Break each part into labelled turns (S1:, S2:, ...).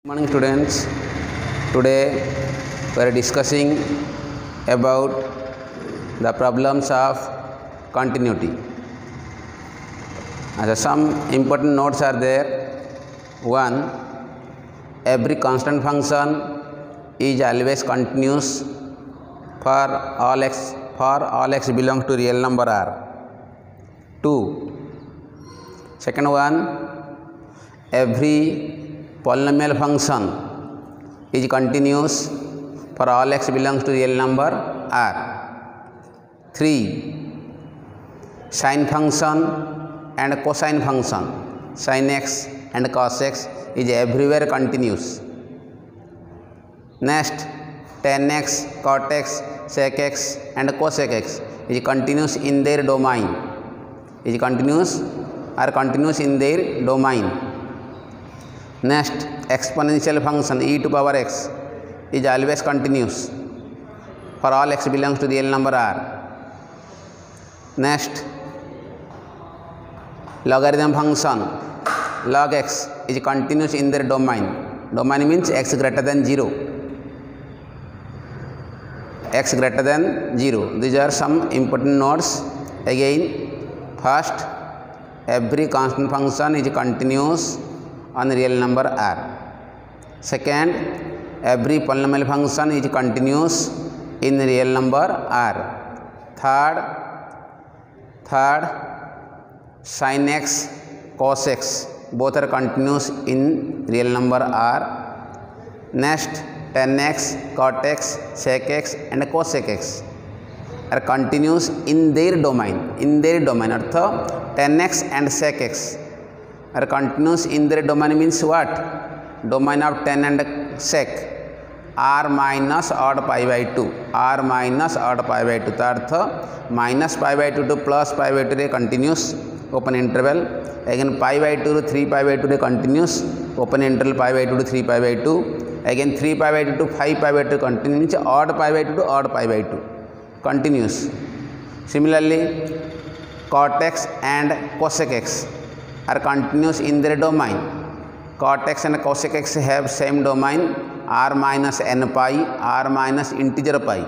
S1: Morning students, today we are discussing about the problems of continuity. Some important notes are there. One, every constant function is always continuous for all x belongs to real number R. 2, second one, every polynomial function is continuous for all x belongs to real number R. 3, sine function and cosine function, sin x and cos x is everywhere continuous. Next, tan x, cot x, sec x and cosec x is continuous in their domain. Continuous in their domain. Next, exponential function e to power x is always continuous for all x belongs to real number R. Next, logarithm function log x is continuous in their domain. Domain means x greater than 0. X greater than 0. These are some important notes. Again, first, every constant function is continuous on real number R. Second, every polynomial function is continuous in real number R. Third, sin x, cos x both are continuous in real number R. Next, tan x, cot x, sec x and cosec x are continuous in their domain. Earth tan x and sec x are continuous in their domain means what? Domain of tan and sec r minus odd pi by 2. r minus odd pi by 2 का अर्थ minus pi by 2 to plus pi by 2 रे continuous open interval. Again pi by 2 to 3 pi by 2 रे continuous open interval pi by 2 to 3 pi by 2. Again 3 pi by 2 to 5 pi by 2 continuous means odd pi by 2 to odd pi by 2 continuous. Similarly, cot x and cosec x are continuous in their domain. Cot x and cosec x have same domain r minus n pi, r minus integer pi.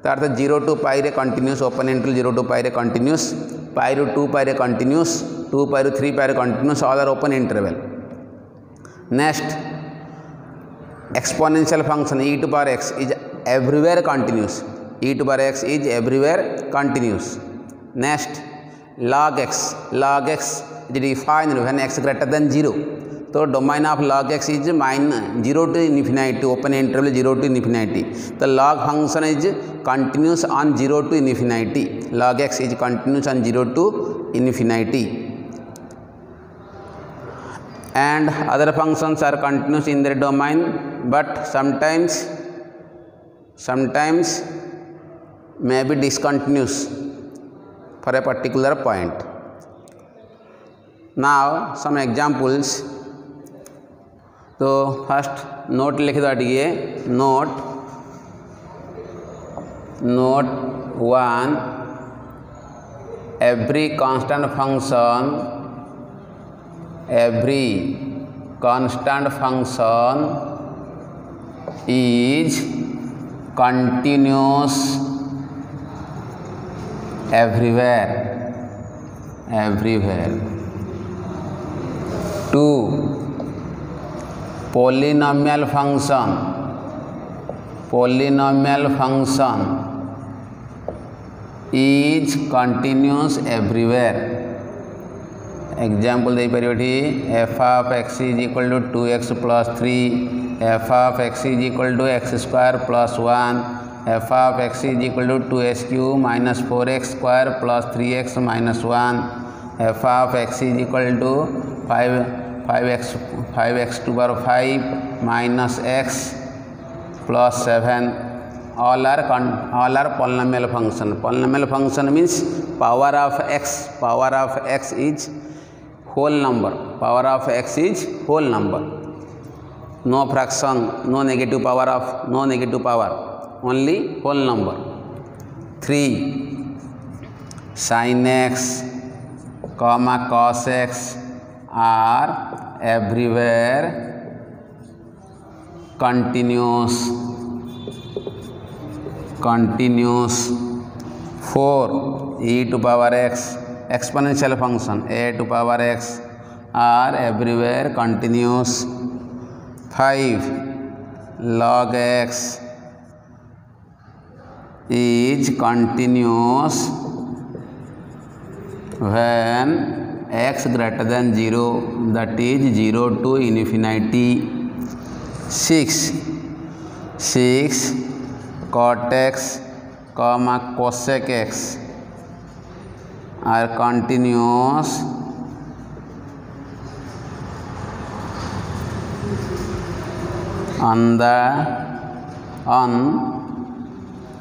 S1: तो अर्थ 0 to pi रे continuous open interval 0 to pi रे continuous, pi to 2 pi रे continuous, 2 pi to 3 pi रे continuous, all are open interval. Next, exponential function e to power x is everywhere continuous. E to power x is everywhere continuous. Next, log x is defined when x greater than 0. So domain of log x is minus 0 to infinity, open interval 0 to infinity. The log function is continuous on 0 to infinity. Log x is continuous on 0 to infinity. And other functions are continuous in their domain, but sometimes may be discontinuous for a particular point. Now some examples. तो first note लिख दो ये note 1, every constant function is continuous everywhere. 2, polynomial function is continuous everywhere. Example दे परियोठी f of x is equal to 2x plus 3, f of x is equal to x square plus 1, f of x is equal to 2s cube minus 4x square plus 3x minus 1, f of x is equal to 5x to power 5 minus x plus 7. All are polynomial function. Polynomial function means power of x is whole number. No fraction, no negative power, only whole number. 3, sin x, cos x are everywhere continuous 4 e to power x exponential function a to power x are everywhere continuous. 5 log x is continuous when x greater than 0, that is 0 to infinity. 6 cot x comma cosec x are continuous on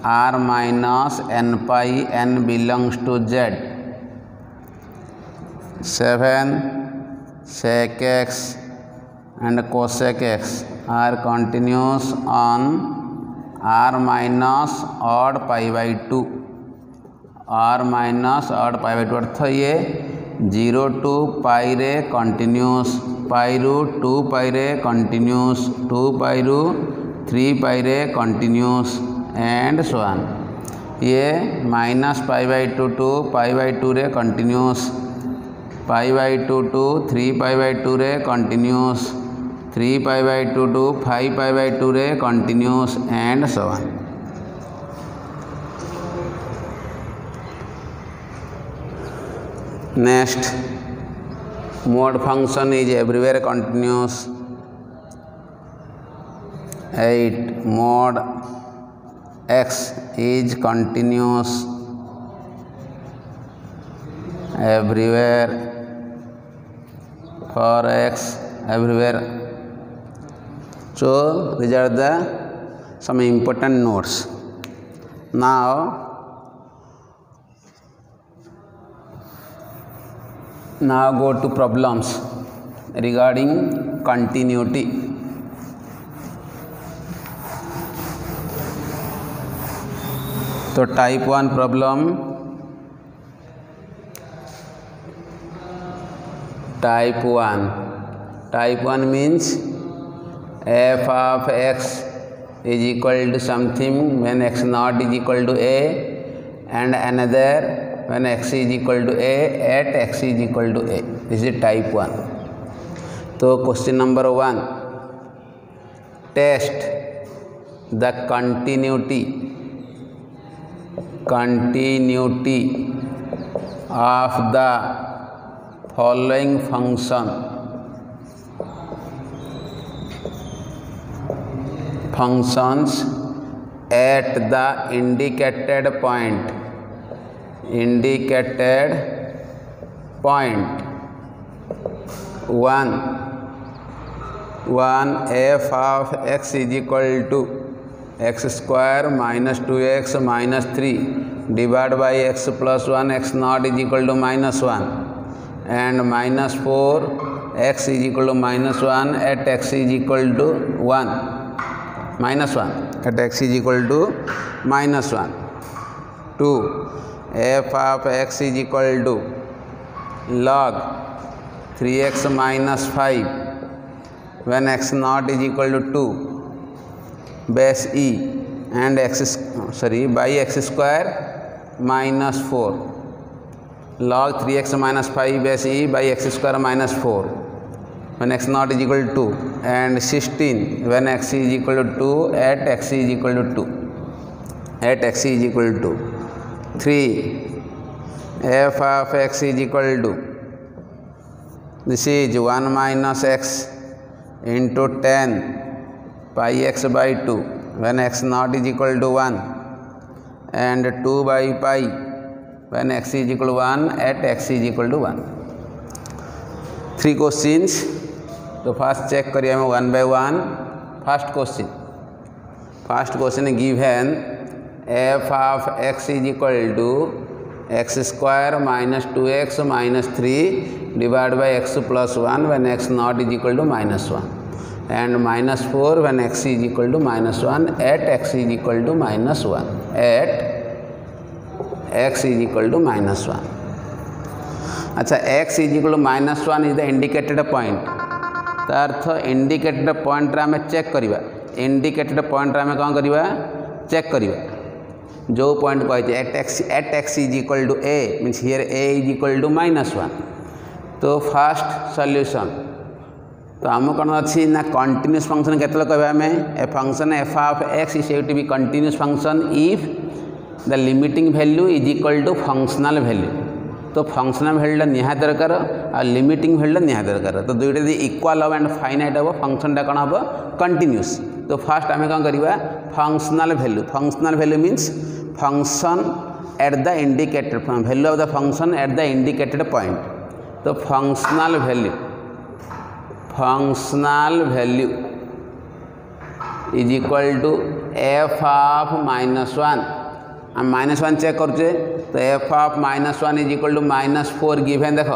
S1: r minus n pi n belongs to z. 7 sec x and cosec x are continuous on r minus odd pi by 2 r minus odd pi by 2 अर्थ ये 0 to pi रे continuous पाई रू 2 pi रे continuous 2 pi रू 3 pi रे continuous and so on. ये minus pi by 2 to pi by 2 रे continuous pi by 2 to 3 pi by 2 रे continuous 3 pi by 2 to 5 pi by 2 रे continuous and so on. Next mode function is everywhere continuous. 8 mod x is continuous everywhere for x everywhere. So these are the some important notes. Now go to problems regarding continuity. So type 1 problem. Type 1 means f of x is equal to something when x not is equal to a and another when x is equal to a at x is equal to a. This is type 1. So question number 1, test the continuity of the following functions at the indicated point. 1 f of x is equal to x square minus 2x minus 3 divided by x plus 1 x naught is equal to minus 1 and minus 4 x is equal to minus 1 at x is equal to 1 minus 1 at x is equal to minus 1. 2 f of x is equal to log 3x minus 5 when x naught is equal to 2 base e and by x square minus 4 log 3x minus 5 base e by x square minus 4 when x naught is equal to 2 and 16 when x is equal to 2 at x is equal to 2 at x is equal to 3 f of x is equal to this is 1 minus x into 10 pi x by 2 when x naught is equal to 1 and 2 by pi when x is equal to 1 at x is equal to 1. 3 questions. तो first check करिए हमें 1 by 1. First question given f of x is equal to x square minus 2x minus 3 divided by x plus 1 when x not is equal to minus 1 and minus 4 when x is equal to minus 1 at x is equal to minus 1 at x is equal to minus 1. अच्छा x is equal to minus 1 is the indicated point. तो अर्थ indicated point रे आम check करवा indicated point आम कौन करवा check करवा जो पॉइंट कही at x is equal to a means here a is equal to -1 तो फास्ट सॉल्यूशन तो आम कौन अच्छी ना कंटिन्यूअस फंक्शन केतले कहबा आम a function f of x is said to be continuous function if the limiting value is equal to functional value तो फंक्शनल वैल्यूटा निहात दरकार आ लिमिटिंग वैल्यूटा निहात दरकार तो दुईटा यदि इक्वाल हम एंड फाइनाइट हम फंक्शनटा कौन हम कंटिन्यूअस तो फास्ट आम कौन करवा functional value means function at the indicated value of the function at the indicated point तो functional value is equal to F of -1 हम -1 चेक करचे तो F of -1 is equal to -4 given देख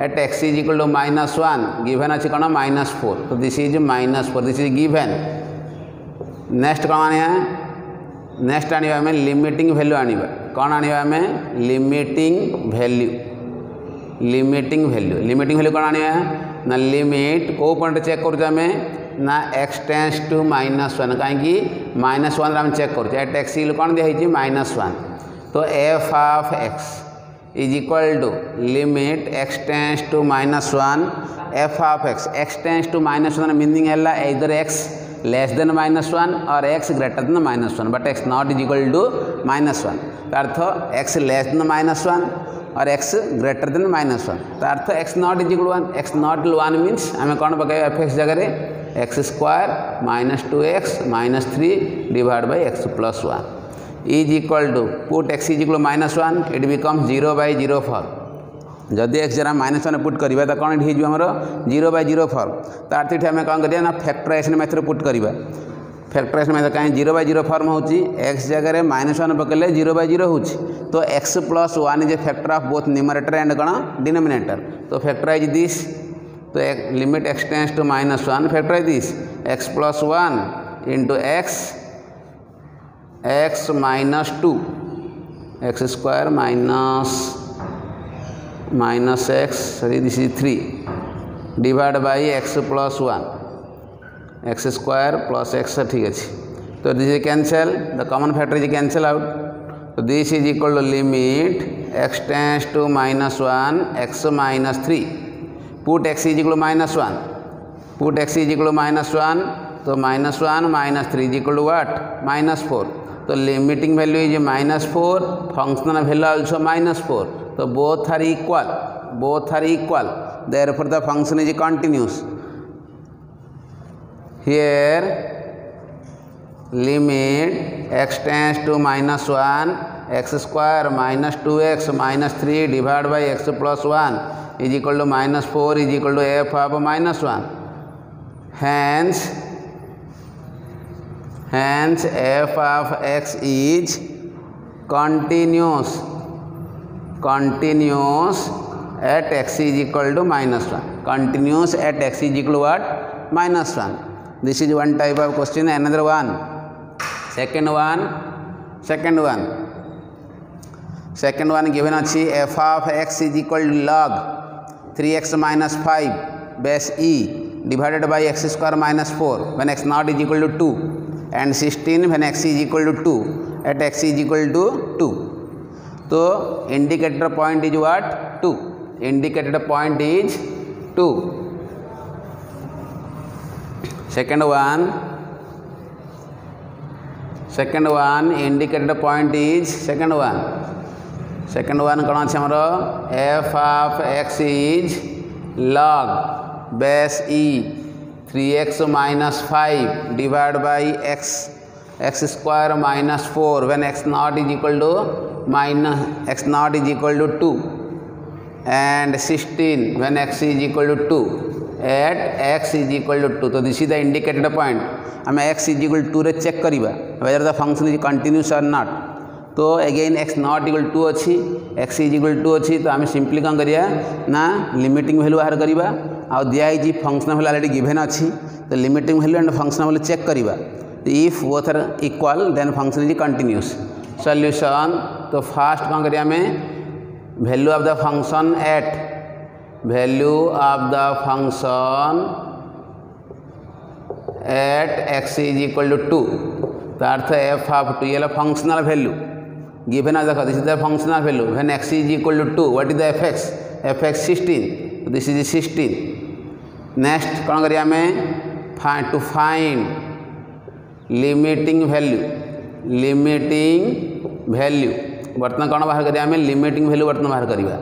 S1: at x is equal to -1 given अच्छी कौन -4 तो this is -4 this is given next कौन आने नेक्स्ट आने लिमिटिंग वैल्यू आने कौन आने लिमिटिंग वैल्यू कौन आने ना लिमिट को पॉइंट चेक करें ना एक्स टेंस टू -1 कहीं -1 आम चेक करें एट एक्स कौन दिखाई -1 तो F of x is equal to limit x tends to -1 f of x tends to -1 meaning है इधर एक्स लेस देन -1 और x greater than -1 but x not is equal to -1 अर्थ x less than -1 और x greater than -1 तो अर्थ x not is equal 1 x not 1 means आम कौन पकड़ एफ एक्स जगह x square -2x -3 divide by x plus 1 is equal to put x is equal -1 it become 0/04 जदि x जरा -1 put करवा तो कौन ये आमर 0/04 तो अर्थ ये आम कौन करना फैक्टराइजेशन मेथड पुट करवा फैक्टराइजेशन मेथड कहीं 0/04 होची एक्स जगह -1 पकड़े 0/0 हो तो x plus 1 is a factor of both numerator and कौन डिनोमिनेटर तो फैक्टराइज दिस तो limit x tends to -1 factorise this x plus 1 into x -2 x square minus x sorry this is 3 divide by x plus 1 x square plus x ठीक अच्छे तो this is cancel the common factor is cancel out तो this is equal to limit x tends to -1 x -3 put x is equal -1 put x is equal -1 तो -1 -3 is equal to what -4 तो limiting value is -4 functional value also -4 तो both are equal therefore the function is continuous here limit x tends to -1 x square -2x -3 divide by x plus 1 is equal to -4 is equal to f of -1 hence f of x is continuous at x is equal to -1 continuous at x is equal to what -1 this is one type of question another one second one given अच्छी f of x is equal to log 3x minus 5 base e divided by x square minus 4 when x not is equal to 2 and 16 when x is equal to 2 at x is equal to 2 तो indicator point is what 2 indicator point is 2 second one indicator point is second one कौन अच्छे आमर f of x is log base e 3x minus 5 divide by x square minus 4 when x not is equal to 2 and 16 when x is equal to 2 at x is equal to 2 तो this is the indicated point आम x is equal to रे check करवा whether the function is continuous और not तो again x not equal to अच्छी x is equal to अच्छी तो आम सिंपली कौन करिया ना लिमिटिंग वैल्यू बाहर करवा आ दिखाई फंक्शनल वैल्यू ऑलरेडी गिवन अच्छी तो limiting value and functional value check करवा if both are equal then function is continuous solution तो फास्ट कौन करिया value of the function at x is equal to 2 तो अर्थ एफ ऑफ 2 ये functional value given देख this is the functional value when x is equal to 2 what is the f x 16 this is 16 next कौन करिया हमें to find limiting value बर्तमान कौन बाहर करिया हमें लिमिटिंग वैल्यू बर्तमान बाहर करिया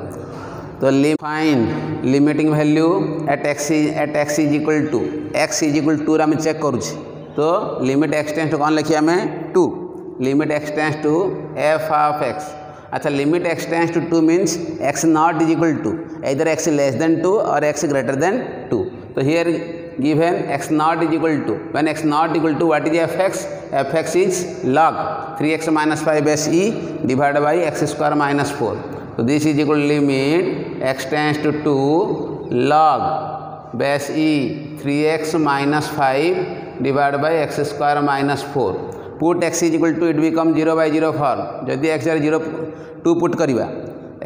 S1: तो find limiting value at x is equal to x is equal to आम चेक करुच्छे तो लिमिट एक्स टेंस टू कौन लिखिए आम 2 limit x tends to F of x अच्छा limit x tends to 2 means x not is equal to either x less than 2 और x greater than 2 तो here given x not is equal to when x not equal to what is fx is log 3x minus 5 base e divided by x square minus 4 so this is equal to limit x tends to 2 log base e 3x minus 5 divided by x square minus 4 put x is equal to it become 0 by 0 form जदि x 0 2 put करिवा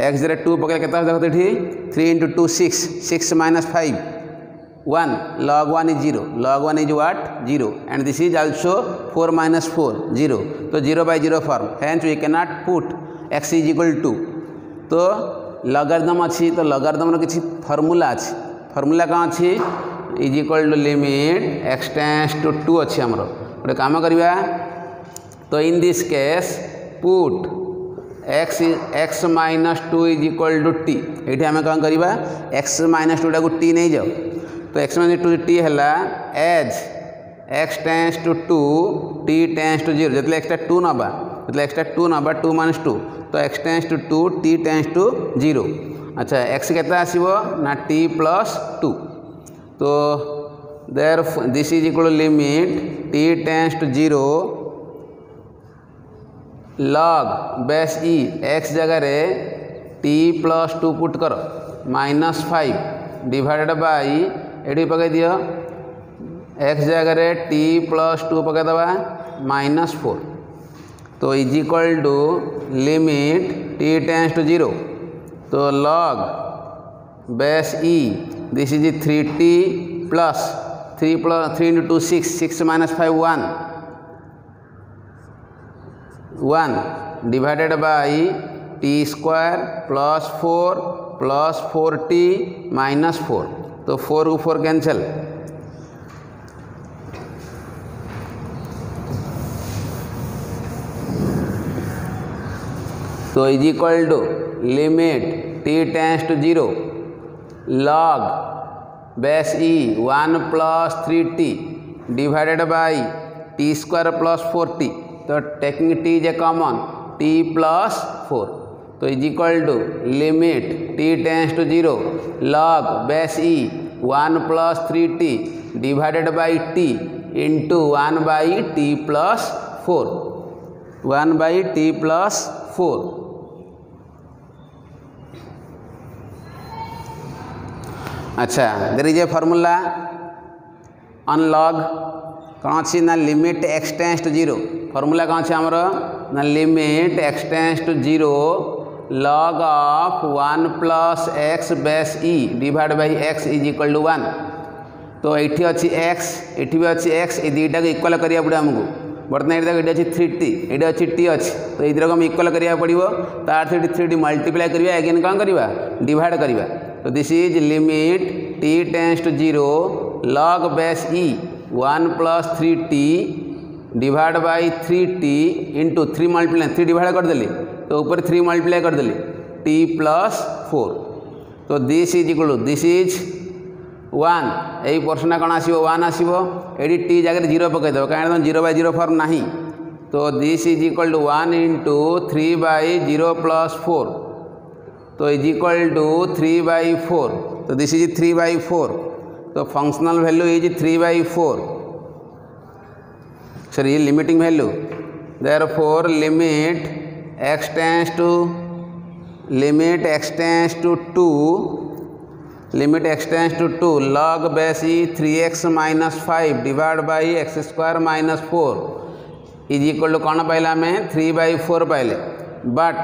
S1: x 2 पकड़ केता देखो एठी 3 into 2 6 minus 5 1 log 1 is 0 log 1 is what 0 and this is also 4 minus 4 0 तो 0 by 0 form hence we cannot put x is equal to तो logarithm अच्छी तो logarithm किसी formula अच्छी फॉर्मूला कौन अच्छी is equal to limit x tends to 2 अच्छी हमरो गोटे काम करवा तो in this case put x minus 2 is equal to t ये आम कौन करवा x माइनस 2 टाक t नहीं जाओ तो x माइनस 2 t है as x tends to 2 t tends to 0 जो एक्सट्रा 2 नवा जो एक्सट्रा 2 नवा 2 माइनस 2 तो x tends to 2 t tends to 0 अच्छा x के आसो ना t प्लस 2 तो there this is equal limit t tends to 0 log base e x जगह t प्लस 2 पुट कर माइनस 5 डिवाइडेड बाई ये पकई दियो x जगह t प्लस 2 पकईदबा माइनस 4 तो is equal to limit t tends to 0 तो log base e this is 3t plus 3 into 2 6 minus 5 1 divided by t square plus 4 plus 4t minus 4 तो 4 को 4 cancel तो is equal to limit t tends to 0 log base e 1 plus 3t divided by t square plus 4t तो taking t is a common t plus 4 तो is equal to limit t tends to 0 log base e 1 plus 3t divided by t into 1 by t plus 4 1 by t plus 4 अच्छा there is a formula on log कौन अच्छी ना limit x tends to 0 formula कौन अच्छे आमर ना limit x tends to 0 log of 1 plus x base e divide by x is equal to 1 तो ये अच्छी x ये भी अच्छी x ये दुईटा को इक्वल करिया पड़े आमको बर्तमान ये अच्छी 3t ये अच्छी t अच्छी तो ये हम इक्वल करिया पड़ो तार 3t मल्टीप्लाई करिया अगेन कौन करवा डिवाइड करवा तो this is limit t tends to 0 log base e 1 plus 3t divide by 3t into 3 multiply 3 divide करदेली तो ऊपर 3 मल्टीप्लाई करदेली t प्लस 4 तो this is equal to this is 1 यही पर्सन कौन आसो 1 आसो ये t जगह 0 पकईदेव कहीं 0 बाई 0 फॉर्म नहीं तो this is equal to 1 into 3 by 0 plus 4 तो इज इक्वल टू 3 बाई 4 तो दिस इज 3 बाई 4 तो functional value is 3 by 4 sorry limiting value therefore limit x tends to 2 log base e 3x minus 5 divide by x square minus 4 is equal to कौन पाइला आम 3 by 4 पाइले but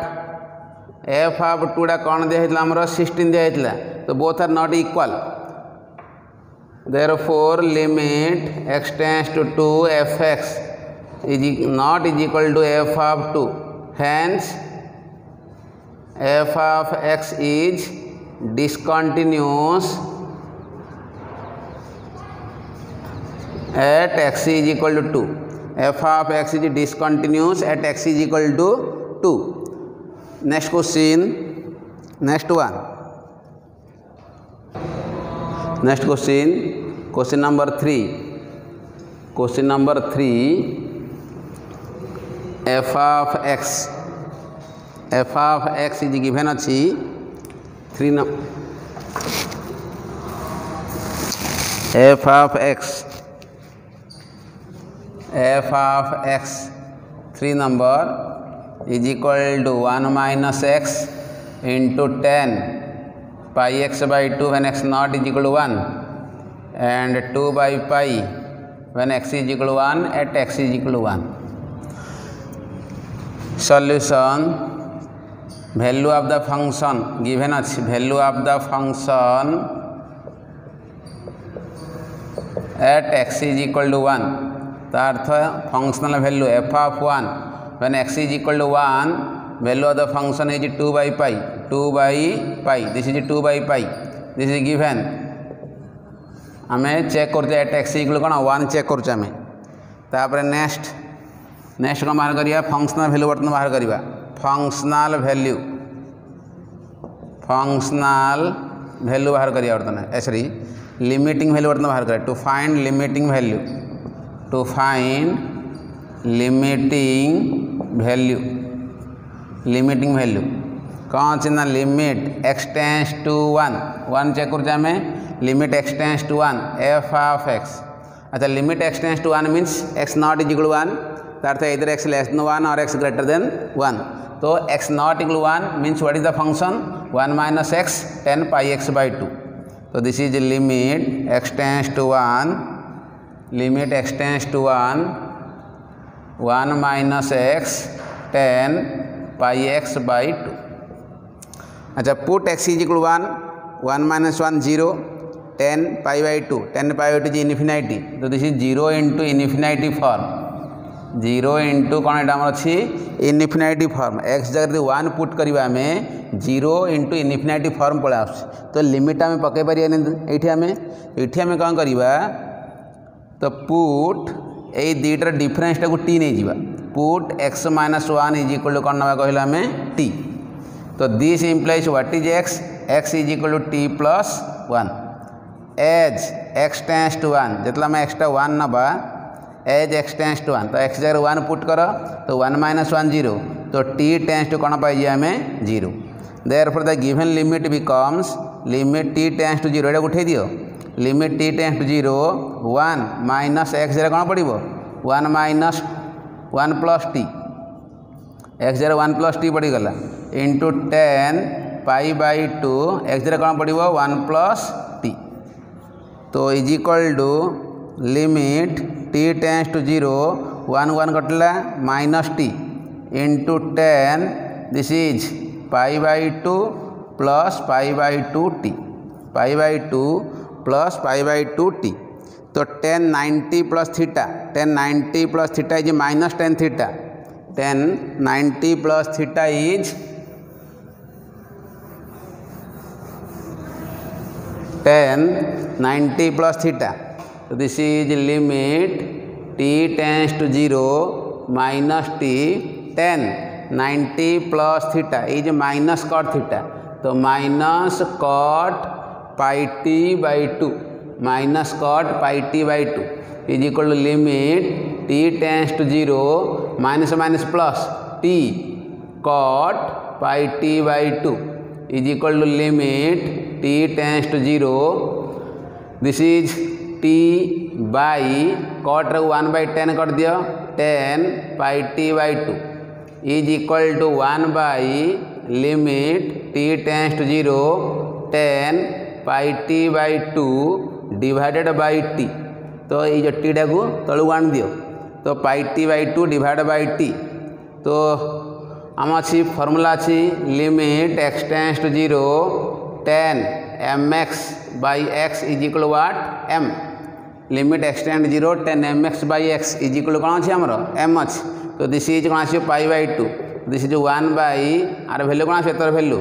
S1: F of 2 कौन दिया 16 दिया तो both are not equal Therefore, limit x tends to 2 fx not is equal to f of 2. Hence, f of x is discontinuous at x is equal to 2. f of x is discontinuous at x is equal to 2. Next question, next one. Next question number 3. Question number 3. f of x is given अच्छी 3 f of x 3 number is equal to 1 minus x into 10 pi x by 2 when x not is equal to 1 and 2 by pi when x is equal to 1 at x is equal to 1. Solution, value of the function given अच्छी value of the function at x is equal to 1 ता अर्थ functional value f of 1 when x is equal to 1 value of the function is 2 by pi this is 2 by pi this is given आमे check करते at x equal कौन 1 check करते आमे तापर next कौन बाहर करिया फंक्शनल वैल्यू बर्तन बाहर करिया फंक्शनल वैल्यू बाहर करिया बर्तन सॉरी लिमिटिंग वैल्यू बर्तन बाहर करिया टू फाइंड लिमिटिंग वैल्यू कौन अच्छे ना limit x tends to 1 check करते आमे limit x tends to 1 f of x. अच्छा limit x tends to 1 means x not is equal 1 अर्थ इधर x लेस देन 1 और x ग्रेटर देन 1 तो x not equal 1 means what is the function 1 minus x 10 pi x by 2 तो this is limit x tends to 1 limit x tends to 1 minus x 10 pi x by 2. अच्छा put x is equal 1 minus 1 0 10 pi by 2 10 pi by 2 is infinity तो this is 0 into infinity form 0 into कौन एटा हमर अछि infinity form x जगह 1 put करबा में 0 into infinity form पळे आस तो लिमिट आमे पके परिया एठी आमे कौन करबा तो पुट ए दीटर डिफरेंस टा को t नै जिबा put x minus 1 is equal to कौन नबा कहला हमें t तो this implies what is x is equal to t plus 1 as x tends to 1 जितला में x टा 1 नबा एज x टेंस टू 1 तो x जगह 1 पुट कर तो 1 minus 1 0 तो t टेंस टू कौन पाई हमें 0 therefore the given limit becomes limit t tends to 0 एटा उठे दियो limit t tends to 0 1 minus x जगह कौन पड़िबो 1 माइनस 1 प्लस t x जगह 1 प्लस t पड़ी गला इंटू 10 पाई बाई 2 x जगह कौन पड़िबो 1 प्लस t तो is equal to limit t tends to 0 1 कटला minus t into 10 this is pi by 2 plus pi by 2 t pi by 2 plus pi by 2 t तो 10 90 plus theta 10 90 plus theta is minus 10 theta 10 90 plus theta is 10 90 plus theta तो this is limit t tends to 0 minus t 10 90 plus theta is minus cot theta तो minus cot pi t by 2 minus cot pi t by 2 is equal to limit t tends to 0 minus minus plus t cot pi t by 2 is equal to limit t tends to 0 this is t by cot रे 1 by 10 कर दियो 10 pi t by 2 is equal to 1 by limit t tends to 0 10 pi t by 2 divided by t तो ये जो T टा को तलू आन दियो तो pi t by 2 divide by t तो आम अच्छी फॉर्मूला अच्छी limit x tends to 0 10 mx by x is equal to what m limit extend 0 tan mx by x is equal to कौन अच्छे हमरो m अच्छे तो दिस इज कौन आसो pi by 2 this is 1 by आर वैल्यू कौन आसो तर वैल्यू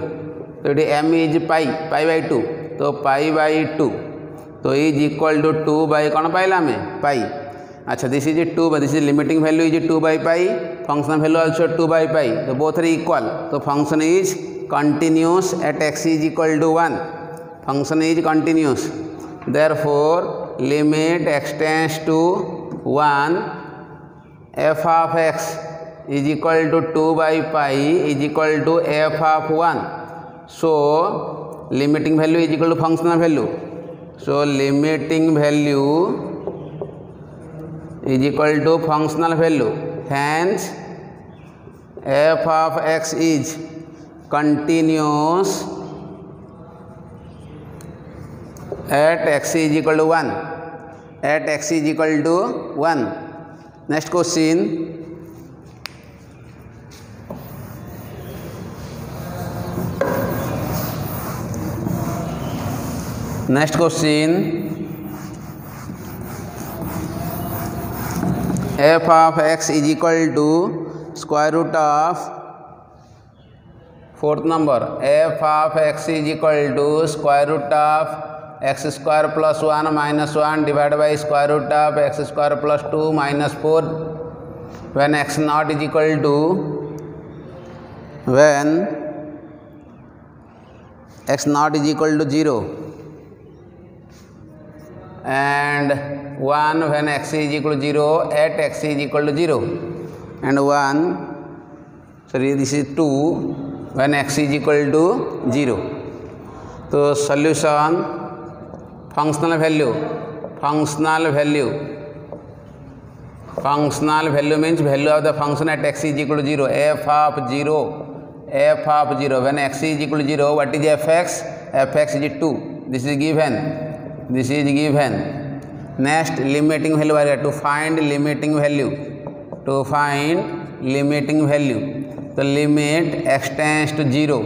S1: तो ये m इज पाई बाई 2 तो पाई बाई 2 तो इज इक्वल टू 2 बाई कौन पाइला हमें पाई। अच्छा this is 2 this is limiting value is 2 by pi function value also 2 by pi तो बोथ आर इक्वल तो function is continuous at x is equal to 1 function is continuous therefore limit x tends to 1 f of x is equal to 2 by pi is equal to f of 1 so limiting value is equal to functional value so limiting value is equal to functional value hence f of x is continuous at x is equal to 1 at x is equal to 1 next question next question f of x is equal to square root of fourth number f of x is equal to square root of x square plus 1 minus 1 divided by square root of x square plus 2 minus 4 when x not is equal to when x not is equal to 0 and 1 when x is equal to 0 at x is equal to 0 and 1 sorry this is 2 when x is equal to 0 so solution functional value means value of the function at x is equal to 0 f of 0 when x is equal to 0 what is fx fx is 2 this is given next limiting value to find limiting value the limit x tends to 0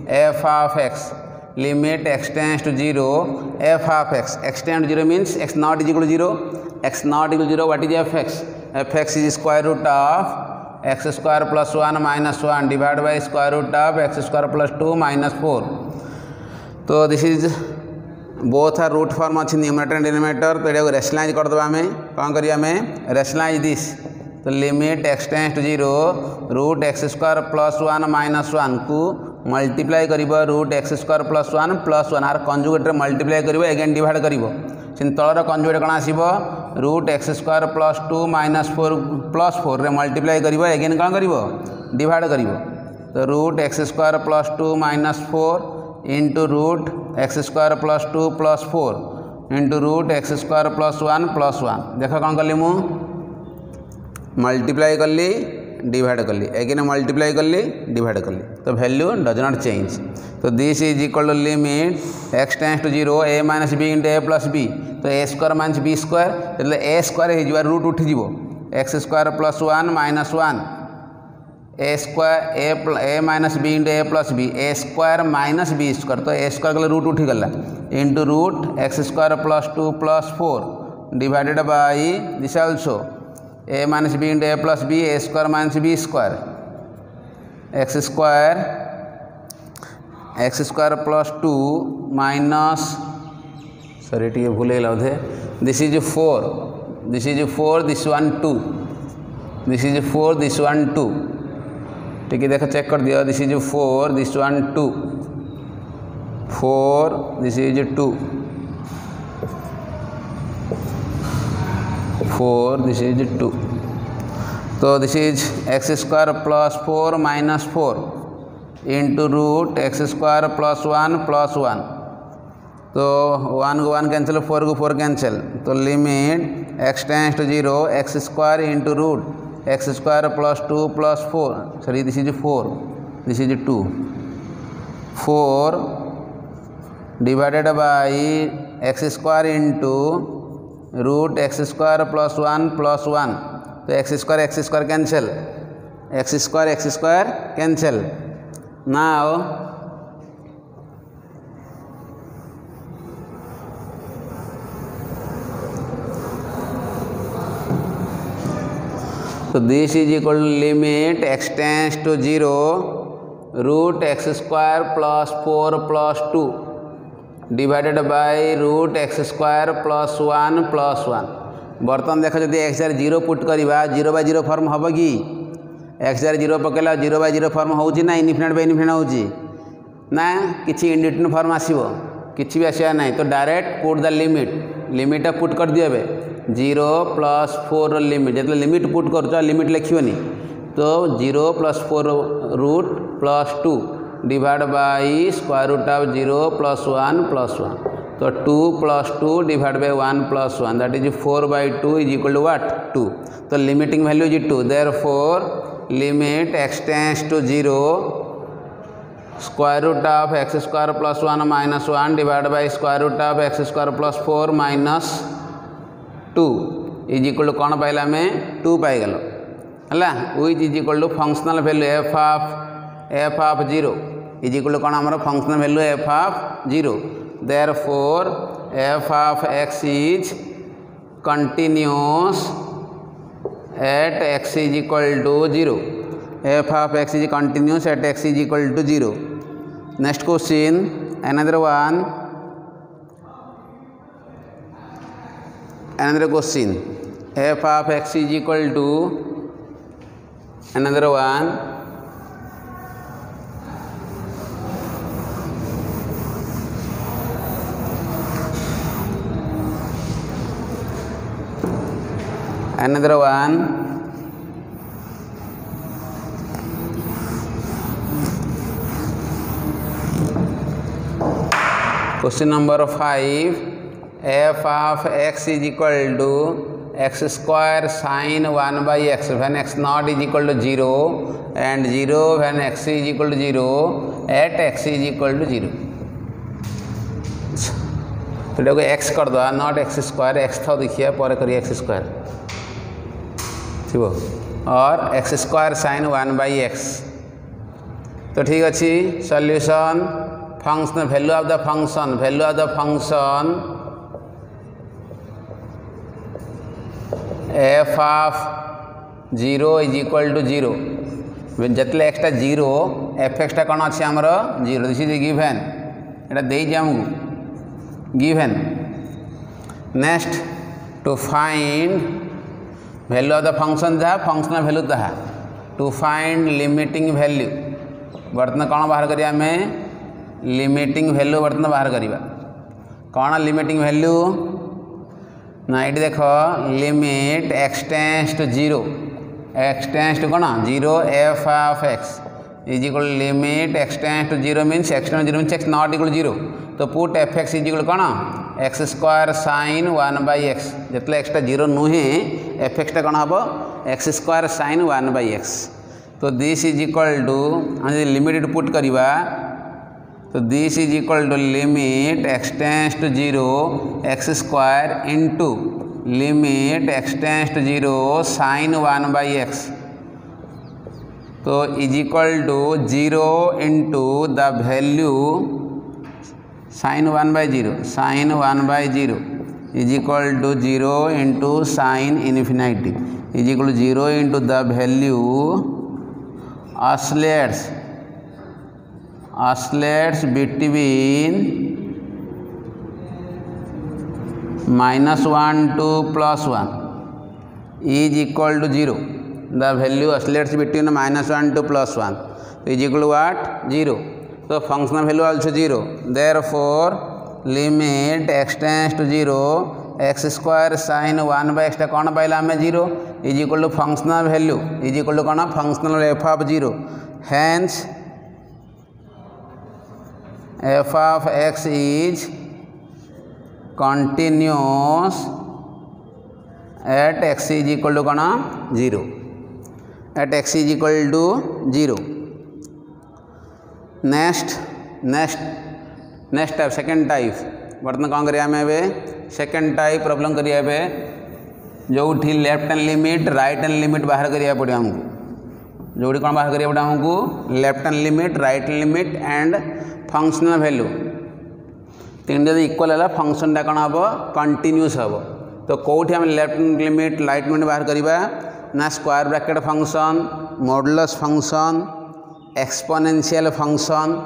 S1: f of x limit x tends to 0 f of x x tends to 0 means x not is equal to 0 x not equal to 0 what is fx fx is square root of x square plus 1 minus 1 divided by square root of x square plus 2 minus 4 तो this is both are root form अच्छी numerator and denominator तो ये rationalise कर दबा हमें कौन करिए हमें रेशनलाइज दिस तो limit x tends to 0 root x square plus 1 minus 1 को मल्टीप्लाई करिबो रूट एक्स स्क्वायर प्लस 1 आर कंजुगेट रे मल्टीप्लाई करिबो अगेन डिवाइड करिबो सिन तळर कंजुगेट कोन आसीबो root x square plus 2 minus 4 plus 4 रे मल्टीप्लाई करिबो अगेन कोन करिबो डिवाइड करिबो तो root x square plus 2 minus 4 into root x square plus 2 plus 4 into root x square plus 1 देख कौन कली मु मल्टीप्लाई कली डिवाइड कली अगेन मल्टीप्लाई कली डिवाइड कली तो वैल्यू डज नॉट चेंज तो this is equal to limit x tends to 0 a minus b into a plus b तो a square minus b square तो ए स्क्वायर हो root उठिज x square plus 1 minus 1 a square a minus b into a plus b a square minus b square तो a square गले root उठीगला into root x square plus 2 plus 4 divided by this also a minus b into a plus b a square minus b square x square plus 2 minus sorry टी भूल बोधे this is 4 this 1 2 this is 4 this 1 2 ठीक है देखो check कर दिया this is 4 this 1 2 4 this is 2 4 this is 2 तो this is x square plus 4 minus 4 into root x square plus 1 तो 1 को 1 कैंसिल 4 को 4 कैंसिल तो limit x tends to 0 x square into root x square plus 2 plus 4 sorry this is 4 this is 2 4 divided by x square into root x square plus 1 तो x square cancel x square cancel now तो this is equal to limit x tends to 0 root x square plus 4 plus 2 divided by root x square plus 1 plus 1। बर्तमान देख जब x jar 0 put करवा 0/0 form हम कि x jar 0 पकेला 0/0 form हो ना infinite bye infinite हो ना किसी इंडिटर्मिनेट फॉर्म आसो किसी भी आसा ना तो direct put the limit put कर दिए 0 प्लस 4 लिमिट जो लिमिट पुट कर लिमिट लिखनी तो 0 plus 4 root plus 2 divide by square root of 0 plus 1 plus 1 तो 2 plus 2 divide by 1 plus 1 that is 4/2 is equal to what 2। तो limiting value is 2 therefore limit x tends to 0 square root of x square plus 1 minus 1 divide by square root of x square plus 4 minus 2 is equal to कौन पाइला आम 2 पाइगल है which is equal to functional value f of 0 is equal to कौन आम functional value f of 0 therefore f of x is continuous at x is equal to 0 f of x is continuous at x is equal to 0। Next question another question f of x is equal to another one question number 5 f of x is equal to x square sin 1 by x when x not is equal to 0 and 0 when x is equal to 0 at x is equal to 0। तो देखो x कर दो not x square x था देखिए पर करिए x square ठीक और x square sine 1 by x. तो ठीक अच्छी solution function value of the function f of 0 is equal to 0 जितने एक्सटा 0 एफ एक्सटा कौन अच्छे आमर 0 दिस इज गिवेन एटा देइजे आमको given. Next to find value of the function जहाँ फंक्शनल वैल्यू ताहा टू फाइंड लिमिटिंग वैल्यू बर्तमान कौन बाहर करिया आम लिमिटिंग वैल्यू बर्तमान बाहर करिया कौन लिमिटिंग वैल्यू ना ये देख limit x tends to 0 x tends to कौन 0 f of x is equal limit x tends to 0 means x tends 0 means x not equal 0 तो put f x is equal कौन x square sine 1 by x जितने एक्सटा 0 नुहे f एक्सटा कौन हम x square sine 1 by x. तो this is equal to limit put करवा तो this is equal to limit x tends to 0 x square into limit x tends to 0 sine 1 by x तो is equal to 0 into the value sine 1 by 0 is equal to 0 into sine infinity is equal to 0 into the value oscillates between -1 to +1 is equal to 0 the value oscillates between -1 to +1 is equal to what 0 so functional value also 0 therefore limit x tends to 0 x square sine 1 by एक्सटा कौन पाइला आम 0 is equal to functional value is equal to कौन functional f of 0 hence f of x is continuous at x is equal to कौन 0 at x is equal to 0। Next type second type बर्तमान कौन करिया आम second type problem करिया जो left hand limit right hand limit बाहर करिया पड़े हमको जो कौन बाहर करिया पड़े हमको left hand limit right hand limit and functional value तीन जब इक्वल है फंक्शन टा कौन हम कंटिन्यूअस हम तो कौटी आम left hand limit right limit बाहर करवा ना square bracket function, modulus function, exponential function,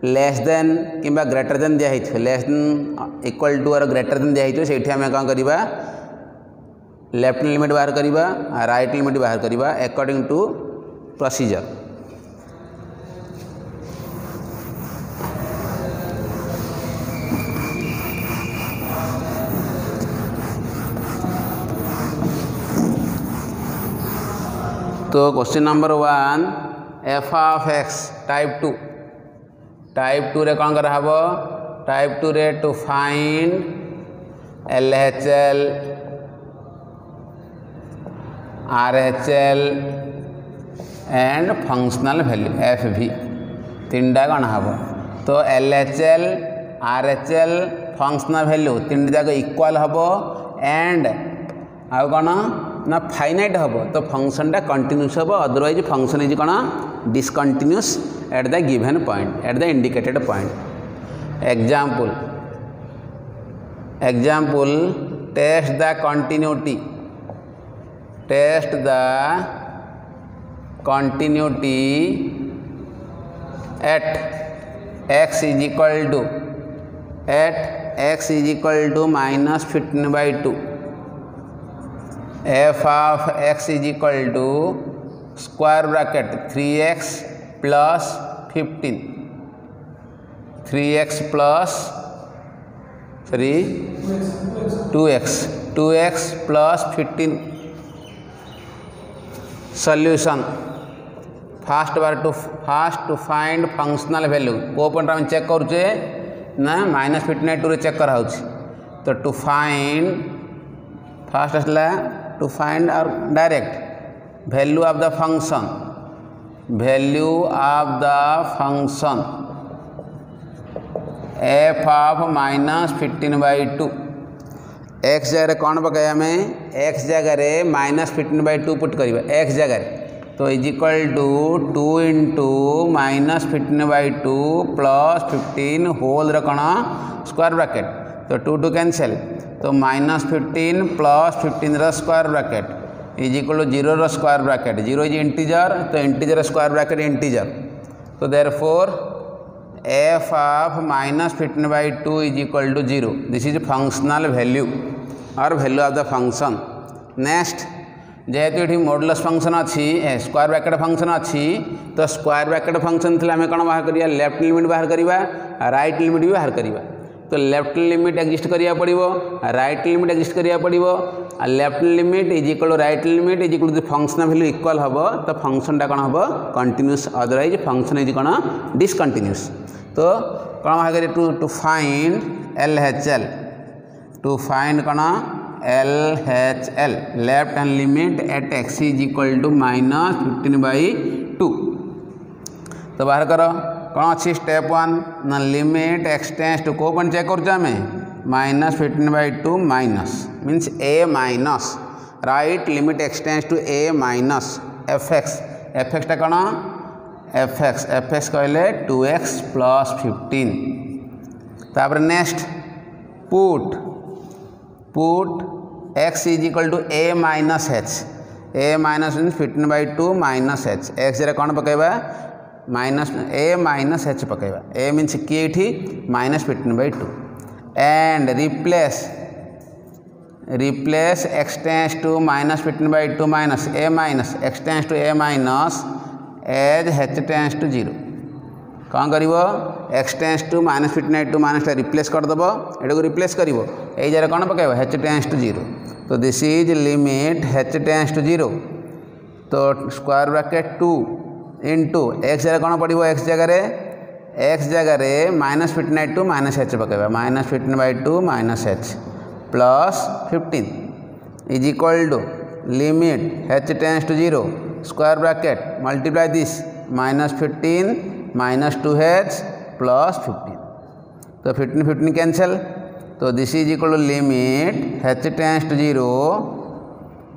S1: less than किंबा ग्रेटर देन दिया है, लेस देन इक्वल टू और ग्रेटर देन दिया है, से आम कौन करवा लेफ्ट लिमिट बाहर करवा, राइट लिमिट बाहर करवा अकॉर्डिंग टू प्रोसीजर। तो question number 1 f of x type 2, type 2 रे कौन करा हबो, टाइप 2 रे to find LHL, RHL and functional value FV तीनटा कौन हम। तो LHL RHL फंक्शनल वैल्यू तीन जाक इक्वल हम एंड आउ कौन ना फाइनाइट हम। तो फंक्शनटा कंटिन्यूस हम, अदरवाइज फंक्शन इज कौन discontinuous at the given point, at the indicated point. Example test the continuity, test the continuity at x is equal to -15/2, f of x is equal to square bracket 3x plus 15, 3x plus 2x plus 15। solution first to find functional value को point हम check करुचे ना -15/2 रे check करा होछि। तो to find first आसला to find और direct value of the function, value of the function f of -15/2। x जगह कौन पकाया हमें, x जगह -15/2 पुट करिबा x जगह। तो is equal to 2 × -15/2 plus 15 whole रखण स्क्वायर ब्रैकेट। तो 2 कैंसिल, तो -15 plus 15 square bracket is equal to 0 square bracket. 0 is integer, तो इंटीजर स्क्वायर ब्रैकेट इंटीजर। तो therefore f of -15/2 is equal to 0। This is functional value और value of the function. Next जेहेतु ये modulus function अच्छी, square bracket function अच्छी, तो square bracket function थी आम कौन बाहर करिया, लेफ्ट लिमिट बाहर करिया, राइट लिमिट भी बाहर करिया। तो लेफ्ट लिमिट एक्जिस्ट करिया पड़िबो, राइट लिमिट एक्जिस्ट करिया पड़िबो। Left limit is equal to right limit is equal to function value equal हम, तो फंक्शनटा कौन हम कंटिन्यूस, अदरवाइज फंक्शन इज कौन डिसकंटिन्यूस। तो कौन बाहर करिए to find LHL, to find कौन LHL left hand limit at x is equal to -15/2। तो बाहर करो कौन अच्छी स्टेप 1 ना लिमिट x टेंड्स टू को पॉइंट चेक करें -15/2 minus means a minus, right limit x tends to a minus fx टा कौन fx कहले 2x प्लस 15। तापर next put x is equal to a minus h, a minus mean 15/2 minus h, x जरा कौन पकेबा a minus h पकेबा, a means किए -15/2 and replace x tends to -15/2 minus a minus x tends to a minus as h tends to 0। कौन कर x tends to -15/2 minus replace करदेव, एटा को replace कर जरा कौन पकेब h टेंड्स टू 0। तो this is limit h tends to 0। तो square bracket 2 into x जगह कौन पड़ो, x जगह -15/2 माइनस h पकेबा, -15/2 minus h plus 15 is equal to limit h tends to 0 square bracket multiply this -15 minus 2h plus 15। तो 15 cancel, तो this is equal to limit h tends to 0।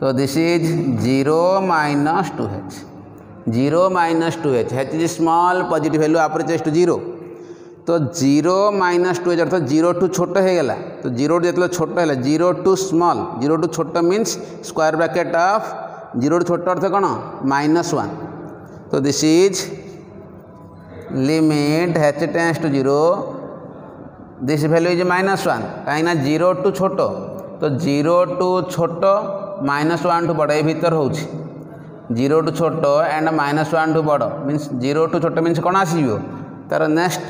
S1: तो this is 0 minus 2h, 0 minus 2h, h is small positive value approaches to 0। तो 0 minus 2h अर्थात 0 to छोट हो गला। तो 0 जो छोट है 0 टू स्मॉल, 0 टू छोट means square bracket of zero छोट अर्थ कौन -1 तो this is limit h tends to 0 this value is -1 कहीं 0 टू छोट तो 0 टू छोट -1 टू बड़ ये भीतर हो 0 टू छोट एंड -1 टू बड़ मीन्स 0 टू छोट मीन्स कौन आसो तार नेक्स्ट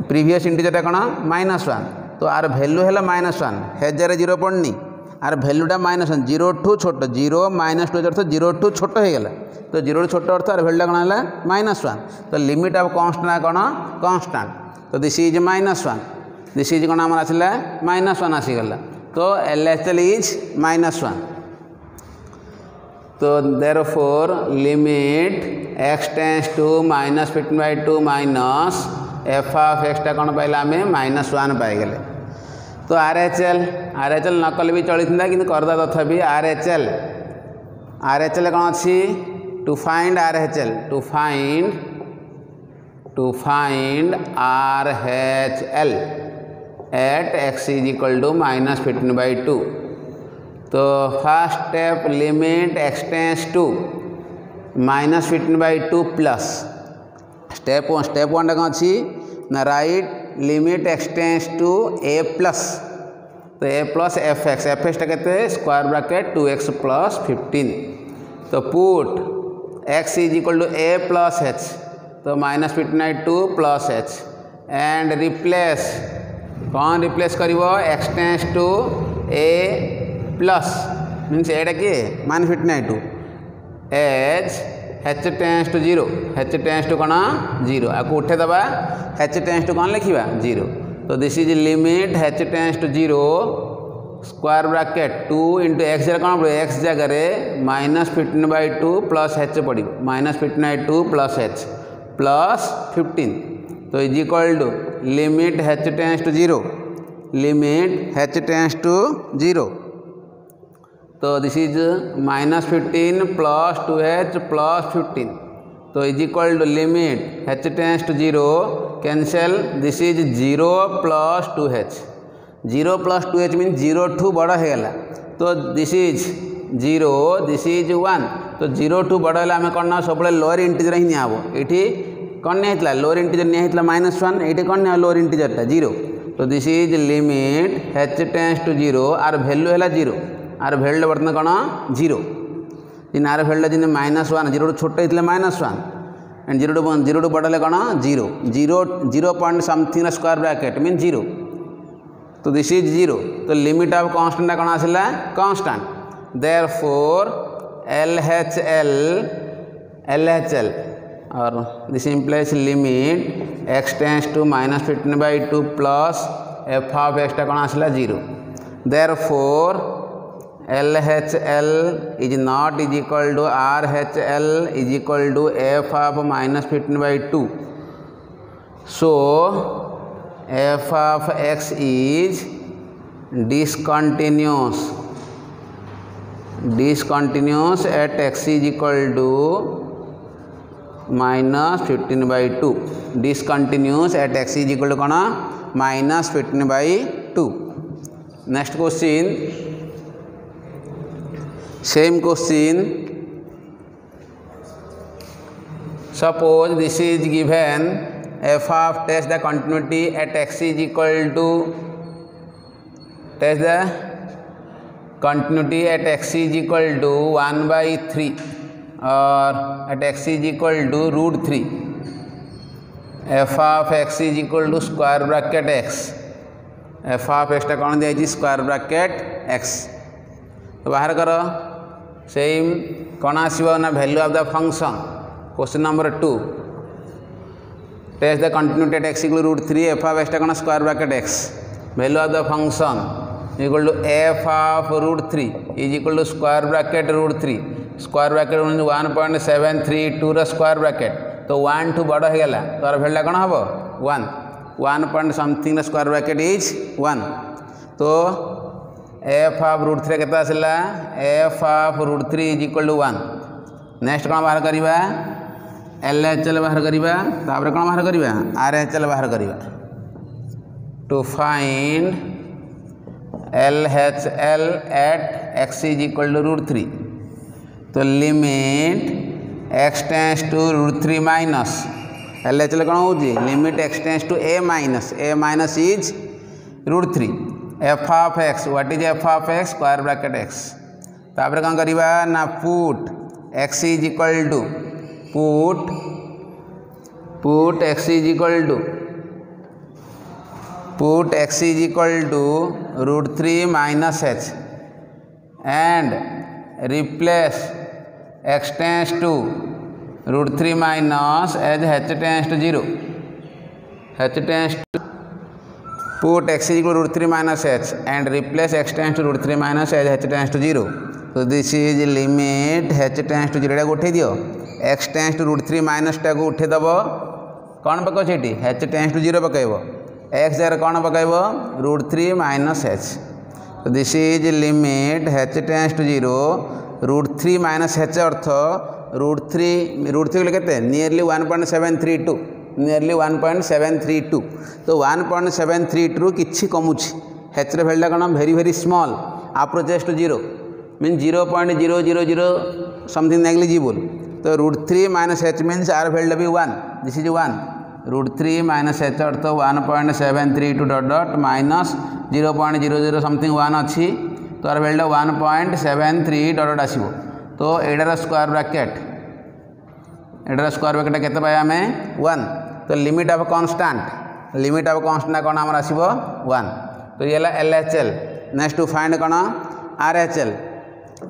S1: प्रीवियस इंटीजर कौन -1 तो आर भैल्यू है -1 हेजर 0 पड़नी आर भैल्यूटा -1 0 टू छोट 0 -2 अर्थ 0 टू छोट हो गला तो 0 टू छोट अर्थ आर भैल्यूटा कौन है -1 तो लिमिट ऑफ कांस्टेंट कौन कांस्टेंट तो दिस इज -1 दिस इज कौन आम आसला -1 आसीगला तो LHL इज -1 तो therefore limit x tends to -15/2 minus f of x टा कौन पाइला आम -1 पाइगले तो RHL न कले भी चली कि करदा तथापि RHL कौन अच्छी to find RHL to find RHL at x is equal to -15/2 तो first step limit x tends to -15/2 plus step 1 कौन अच्छी ना right limit x tends to a plus तो a प्लस fx टा के स्क्वायर ब्रैकेट 2x प्लस 15 तो put x is equal to a plus h तो -15/2 plus h and replace कौन replace करिवो x tends to a plus means एटा किए -15/2 as h tends to 0 h tends to कौन 0 आपको उठे दबा h टेंड्स टू कौन लिखा 0 तो this is limit h tends to 0 square bracket 2 into x कौन पड़े x जगह -15/2 प्लस h पड़ो -15/2 प्लस h प्लस 15 तो is equal to limit h tends to 0 limit h tends to 0 तो this is -15 plus 2h plus 15 तो is equal to limit h tends to 0 cancel this is 0 plus 2h 0 plus 2h mean 0 ठू बड़ होगा तो this is 0 this is 1 तो 0 ठू बड़ है आम कौन सब लोअर इंटीजर ही निहब ये कौन नहीं लोअर इंटीजर नहीं -1 ये कौन नहीं लोअर इंटीजरटा 0 तो this is limit h tends to 0 आर भैल्यू है 0 आर भैल्यू बर्तमान कौन 0 इन आर भैल्यू जिन -1 0 टू छोट होता -1 एंड 0 टू बड़ कौन 0 point something square bracket mean 0 तो दिस इज 0 तो लिमिट ऑफ कांस्टेंट कौन आसला कांस्टेंट देयरफॉर LHL और this implies limit x tends to -15/2 plus f of x कौन आसला 0 therefore LHL is not is equal to RHL is equal to f of -15/2 so f of x is discontinuous at x is equal to -15/2 discontinuous at x is equal to कौन -15/2 next question same question suppose this is given f of test the continuity at x is equal to test the continuity at x is equal to 1/3 or at x is equal to √3 f of x is equal to square bracket x f of x टा कौन दिया square bracket x तो बाहर कर same कौन आसो ना value of the function question number 2 test the continuity at x equal √3 f of x टा कौन square bracket x value of the function equal to f of √3 is equal to square bracket √3 square bracket 1.732 रो square bracket तो 1 to बड़ होगा तो value कौन हम 1 point something square bracket is 1 तो f ऑफ √3 के आसला f of √3 is equal to 1 next कौन बाहर करवा LHL बाहर करवा तापर कौन बाहर करवा RHL बाहर करवा to find LHL at x is equal to √3. तो limit x tends to √3 minus LHL कौन हो limit x tends to a minus is √3 f of x. What is f of x? Square bracket x. तापर कौन करिबा ना put x is equal to put x is equal to √3 minus h and replace x tends to √3 minus as h tends to 0. h tends to put x is equal to √3 minus h and replace x tends to √3 minus as h tends to 0. So this is limit h tends to 0 को उठे दियो x tends to √3 minus टा को उठे दबो कौन पको सेठी h tends to 0 पकाइबो x जगह कौन पकाइबो √3 minus h. So this is limit h tends to 0 √3 minus h अर्थ √3 केते नियरली 1.732 नियरली 1.732. तो 1.732 किछि कमुछि h रे वैल्यू कोन very small approaches to 0 mean 0.000 something negligible. तो √3 minus h मीन्स आर वैल्यू भी 1. This is 1. √3 minus h अर्थ 1.732 डॉट डॉट माइनस 0.00 समथिंग 1 अच्छी. तो आर वैल्यू 1.73 डॉट डॉट आसीबो. तो एडार स्क्वायर ब्रैकेट केते पाए हमें 1. तो लिमिट ऑफ कांस्टेंट कौन आमर आसीबो 1. तो ये LHL. नेक्स्ट टू फाइंड कौन RHL.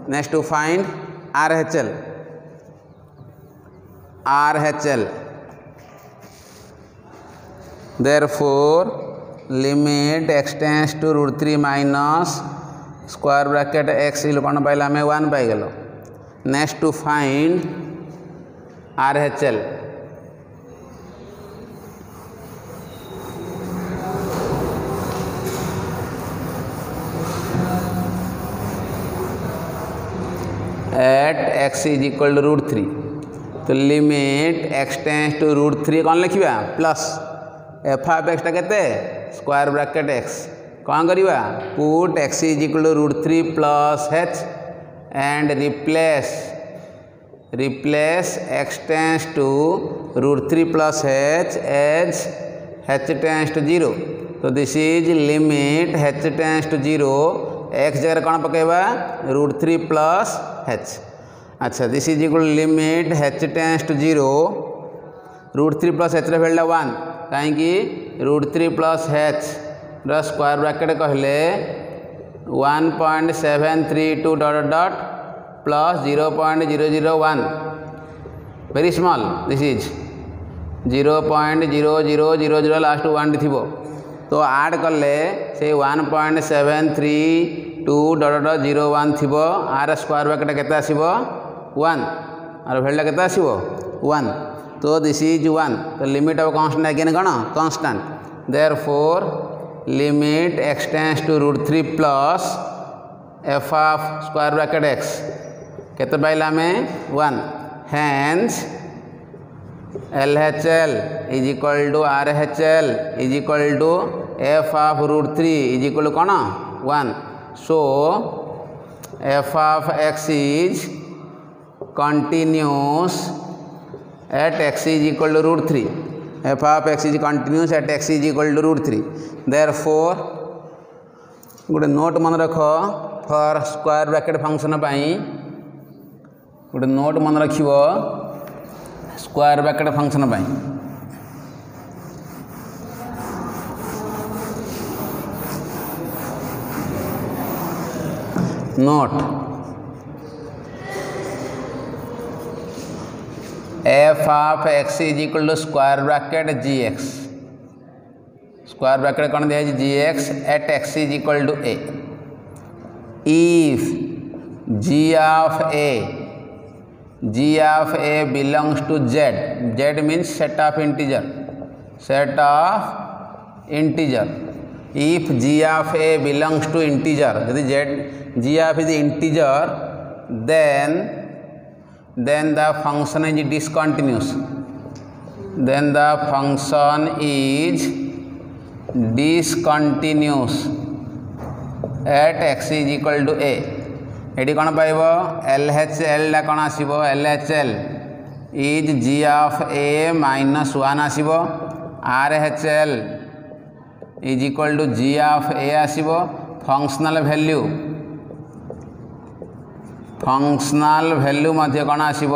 S1: Next to find RHL. therefore limit x tends to √3 minus square bracket x इल कौन पाइला हमें 1 पाई गलो. Next to find RHL. at x is equal to √3. तो लिमिट x टेंस टू √3 कौन लिखा प्लस f of x टा केते स्क्वायर ब्रैकेट x कौन करिवा put x is equal to √3 plus h and replace x tends to √3 plus h as h tends to 0. तो this is limit h tends to 0 x जगह कौन पकेबा √3 plus h. अच्छा this is equal limit h tends to 0 √3 plus h रे value 1 कहीं √3 plus h रा square bracket कहले 1.732 dot dot plus 0.001 very small. This is 0.0000 last 1 थी. तो add कले से 1.732 डॉट डॉट 01 थी. आर स्क्वायर ब्रैकेट केते आसीबो 1 आर वैल्यू केते आसीबो 1. तो दिस इज 1. तो लिमिट ऑफ कांस्टेंट अगेन कौन constant. Therefore limit x tends to √3 plus f of square bracket x केते पाइला में 1. Hence LHL is equal to RHL is equal to f of √3 is equal to कौन 1. So f of x is continuous at x is equal to √3. f of x is continuous at x is equal to √3. therefore गोटे note मन रख for square bracket function गोटे note मन रख square bracket function note f of x is equal to square bracket gx. Square bracket कौन दिया है gx at x is equal to a. if g of a belongs to z means set of integer. if g of a belongs to integer, यदि g of is integer, then the function is discontinuous. At x is equal to a ये कौन पाइब LHL कौन आसो LHL is g of a minus 1 आसो RHL is equal to g of a आसो functional value मध्य कौन आसो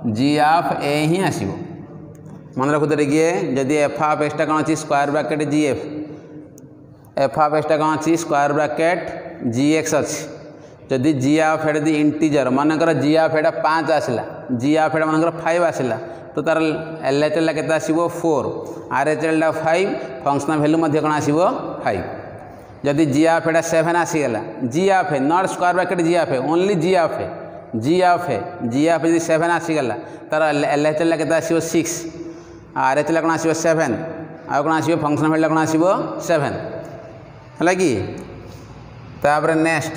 S1: जी ऑफ ए ही आसो मन रखुते देखिए जदि एफ ऑफ एक्सटा कौन अच्छी square bracket g f of एक्सटा कौन अच्छी स्क्वायर ब्रैकेट जी एक्स अच्छी जदि g of at the integer मनकर जी ऑफ एटा 5 आसला जी ऑफ एटा मनकर 5 आसला तो तार LHL केते आसीबो 4 RHL 5 फंक्शनल वैल्यू मध्य कौन आसीबो 5 जदि जी ऑफ एटा 7 आसीगला g of a not square bracket g of a only g of a जदि 7 आसीगला तार LHL केते आसीबो 6 RHL कौन आसीबो 7 आ कौन आसीबो फंक्शनल वैल्यू कौन आसीबो 7 है कि तापर next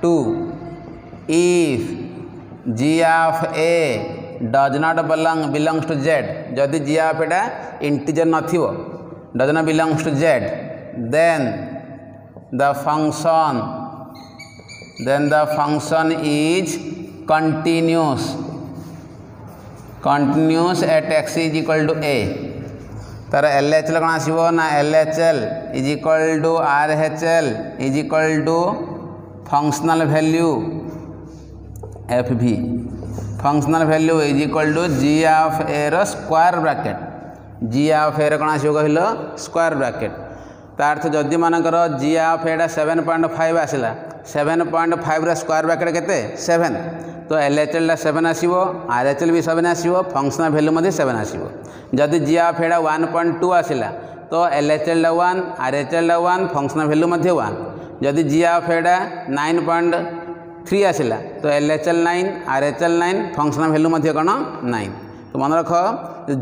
S1: 2 if g of a does not belongs to z जदि g of Etah integer नथिबो does not belongs to z then the function is continuous at x is equal to a तार LHL कौन आसो ना LHL is equal to RHL is equal to functional value FV functional value is equal to g of a रो square bracket g of a कौन आसो कहल square bracket तार अर्थ जदि मानकर जी ऑफ एटा 7.5 आसला 7.5 रो स्क्वायर ब्रैकेट केते 7 तो LHL 7 आसो RHL भी 7 आसो फंक्शनल वैल्यू मध्य 7 आसो जदि जी ऑफ एटा 1.2 आसला तो LHL 1 RHL 1 फंक्शनल वैल्यू मध्य 1 जदि जी ऑफ एटा 9.3 आसला तो LHL 9 RHL 9 फंक्शनल वैल्यू मध्य कौन 9 तो मन रख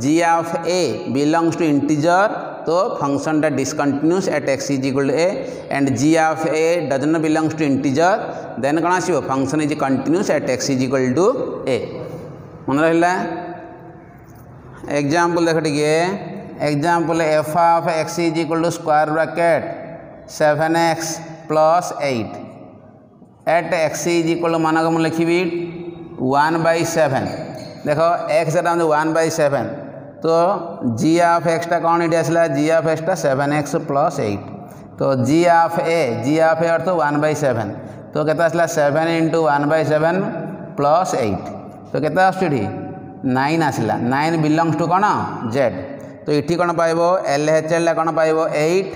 S1: g of a belongs to integer तो फंक्शन टा discontinuous at x is equal to a and g of a does not belongs to integer then कौन आसो function is continuous at x is equal to a मन रहा example देख टिके example f of x is equal to square bracket 7x plus 8 at x is equal मान को मुझे लिखी 1/7 देखो एक्स 1/7 तो जी ऑफ एक्सटा कौन ये आसला जी ऑफ एक्सटा 7x प्लस 8 तो जी ऑफ ए अर्थ 1/7 तो केते आसला 7 इंटू 1/7 प्लस 8 तो केते आसुठी 9 आसला 9 बिलोंग्स टू कौन जेड तो ये कौन पाइब LHL कौन पाइब 8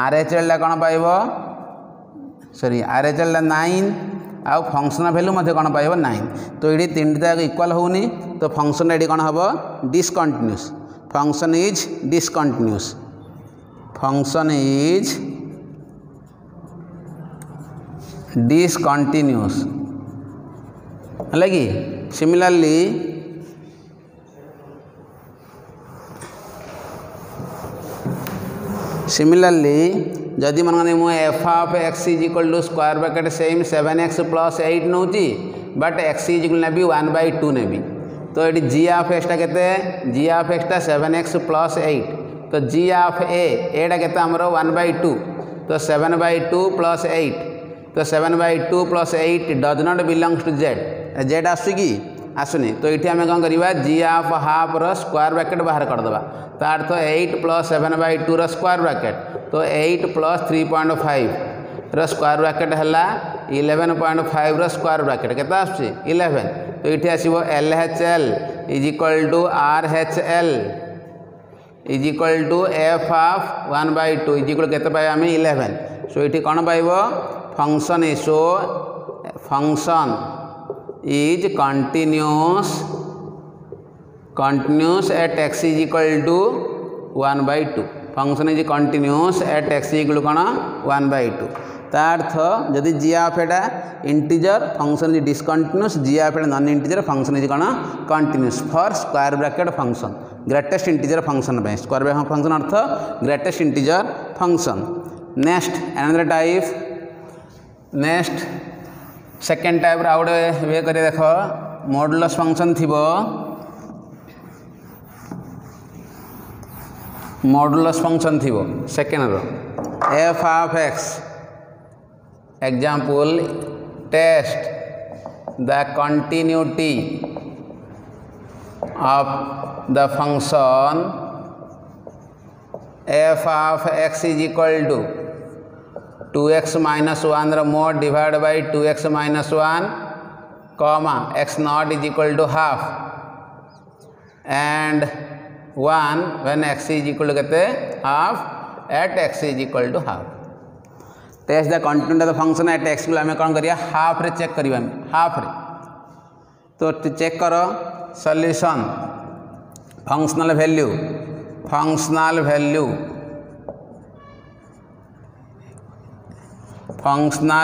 S1: RHL कौन पाइब सॉरी RHL 9 आउ फंक्शनल वैल्यू मध्य कौन पाइब 9 तो ये तीन जाक इक्वल होनी तो फंक्शन ये कौन हम डिसकंटिन्यूअस फंक्शन इज डिसकंटिन्यूअस है कि सिमिलरली जदि मन मुझे f of x is equal to square bracket same 7x plus 8 नौ बट एक्स इज इक्वल नेबी 1/2 नेबी तो ये जी ऑफ एक्सटा केते जी ऑफ एक्सटा 7x प्लस 8 तो जी ऑफ एटा केते हमर 1/2 तो 7/2 प्लस 8 तो 7/2 plus 8 does not belongs to z आसु कि आसुनी तो ये आम कौन करवा जी ऑफ हाफ रो स्क्वायर ब्रैकेट बाहर करदे तो अर्थ 8 प्लस 7/2 रो स्क्वायर ब्रैकेट तो 8 प्लस 3.5 रो स्क्वायर ब्रैकेट है 11.5 रो स्क्वायर ब्रैकेट केते आसुची 11 तो ये आसो LHL is equal to RHL is equal to F of 1/2 is equal केते पाइबा आम 11 सो ये कौन पाइब function is continuous at x is equal to 1/2 function is continuous at x equal कौन 1/2 ता अर्थ जदि जी ऑफ एटा integer function is discontinuous g of एटा नॉन इंटीजर फंक्शन इज कौन continuous for square bracket function greatest integer function पे square bracket function अर्थ greatest integer function next another type next second type आउट वे कर देख modulus function थी modulus function थी सेकेंड रो f of x example, test the continuity of the function f of x is equal to 2x minus 1 the mod divided by 2x minus 1 comma x naught is equal to half and 1 when x is equal to kete half at x is equal to half. Test the continuity of the function at x को हमें कौन करिया half रे check करिया half रे. तो check करो solution functional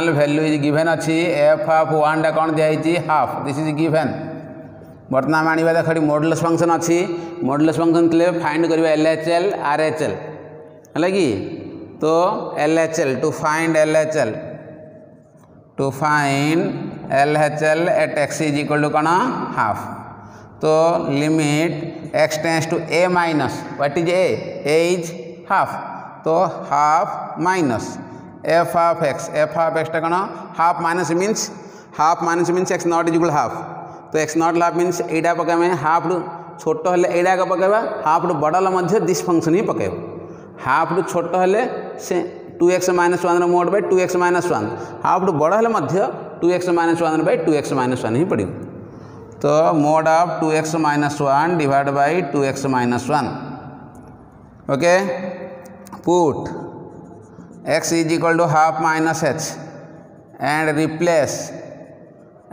S1: value is given अच्छी एफ ऑफ 1 टा कौन दिखाई हाफ दिस इज गिवन. बर्तमान आने देख मॉडुलस फंक्शन अच्छी मॉडुलस फंक्शन थे फाइंड कर LHL RHL है कि तो LHL to find LHL at x is equal to कौन हाफ. तो limit x tends to a minus what is a is half. तो half minus f of x टा कौन half minus means x not is equal half. तो x not half means एटा पकेबा half रु छोट हेले एटा का पकेबा हाफ रु बड़ल मध्य दिस फंक्शन ही पकेबा. हाफ रु छोट हेले से 2x minus 1 mod by 2x minus 1 half रु बड़ हेले मध्य 2x minus 1 by 2x minus 1 ही पड़ो. तो mod of 2x minus 1 divide by 2x minus 1. Okay put x is equal to half minus h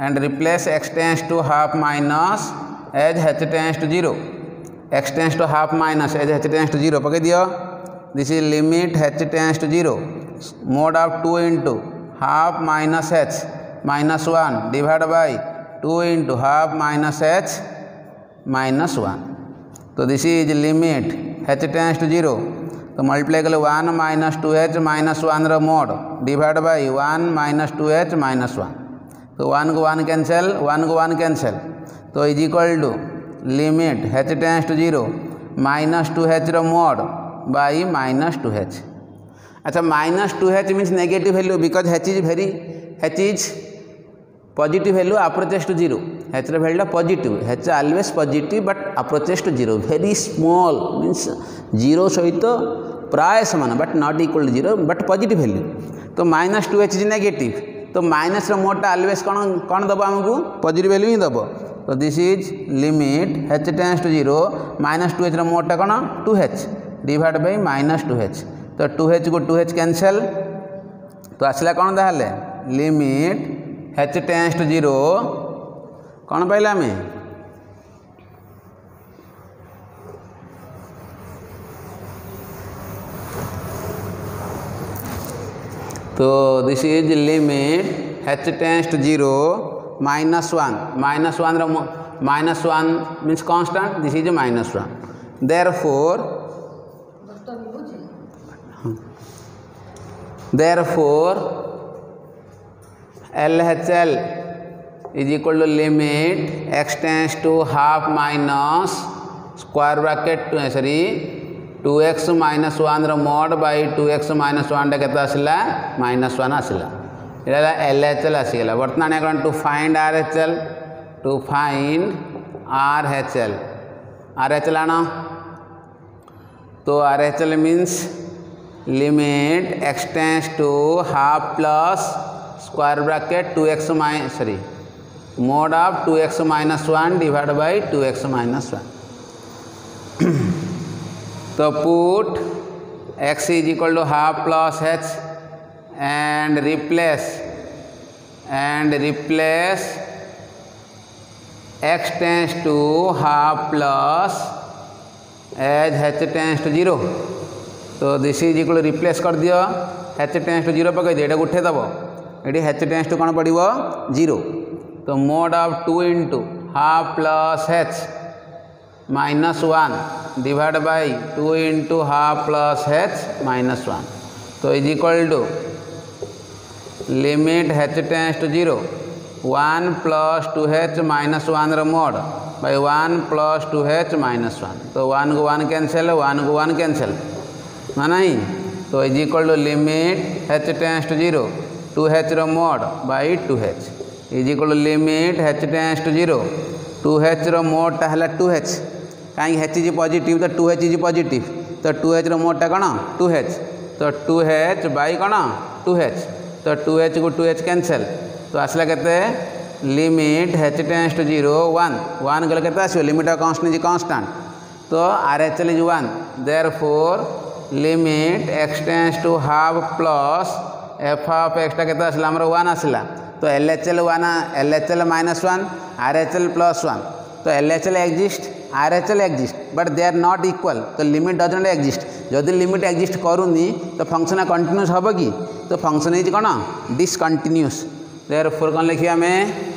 S1: and replace x tends to half minus as h tends to 0. x tends to half minus as h tends to 0 पके दियो. This is limit h tends to 0 mod of 2 into half minus h minus 1 divided by 2 into half minus h minus 1. तो this is limit h tends to 0. तो multiply कले 1 minus 2h minus 1 रो mod divided by 1 minus 2h minus 1. तो 1 को 1 cancel तो is equal to limit h tends to 0 minus 2h रो mod by minus 2h. अच्छा minus 2h means negative value because h is positive value approaches to 0. h रो value positive h always positive but approaches to 0 very small means 0 सहित प्राय समान but not equal to 0 but positive value. तो minus 2h is negative तो minus मोडटा always कौन दब आमको पॉजिटिव वैल्यू ही दब. तो this is limit h tends to 0 minus 2h रो मोडटा कौन 2h divide by minus 2h. तो 2h को 2h कैंसल तो आसला कौन ताहले लिमिट h टेंस टू 0 कौन पाइला आम तो this is limit h tends to 0 minus 1 minus 1 means constant this is minus 1. therefore LHL is equal to limit x tends to half minus square bracket 2x minus 1 रो mod by 2x minus 1 टा केता आसिला minus 1 आसिला. इला LHL आसिला. वर्तमान कौन to find RHL आना. तो RHL means limit x tends to half plus square bracket 2x mod of 2x minus 1 divided by 2x minus 1. तो put x is equal to half plus h and replace x tends to half plus as h tends to 0. तो this is equal replace कर दियो h tends to 0 पकई दियो उठे दब ये h tends to कौन पड़ो 0. तो mod of 2 into half plus h minus 1 divide by 2 into half plus h minus 1. तो is equal to limit h tends to 0 1 plus 2h minus 1 रो mod by 1 plus 2h minus 1. तो 1 को 1 cancel 1 को 1 cancel ना नहीं. तो is equal to limit h tends to 0 2h रो mod by 2h is equal limit h tends to 0 2h रो mod टा हला 2h कहीं h इज पॉजिटिव तो 2h इज पॉजिटिव तो 2h रो मोड टा कौन 2h तो 2h बाई कौन 2h तो 2h को 2h कैंसल तो आसला केते लिमिट h टेंड्स टू 0 1 गले केते आसो लिमिट कांस्टेंट इज कांस्टेंट तो RHL is 1 therefore limit x tends to half plus f of x टा केते आसला हमर 1 आसला तो LHL 1 LHL माइनस 1 RHL प्लस 1 तो LHL exist RHL exist but they are not equal तो लिमिट डज नॉट एग्जिस्ट जदि लिमिट एग्जिस्ट करूनी तो फंक्शन कंटिन्यूस हम कि तो फंक्शन इज कौन डिसकंटिन्यूस देयरफॉर कौन लिखिए हमें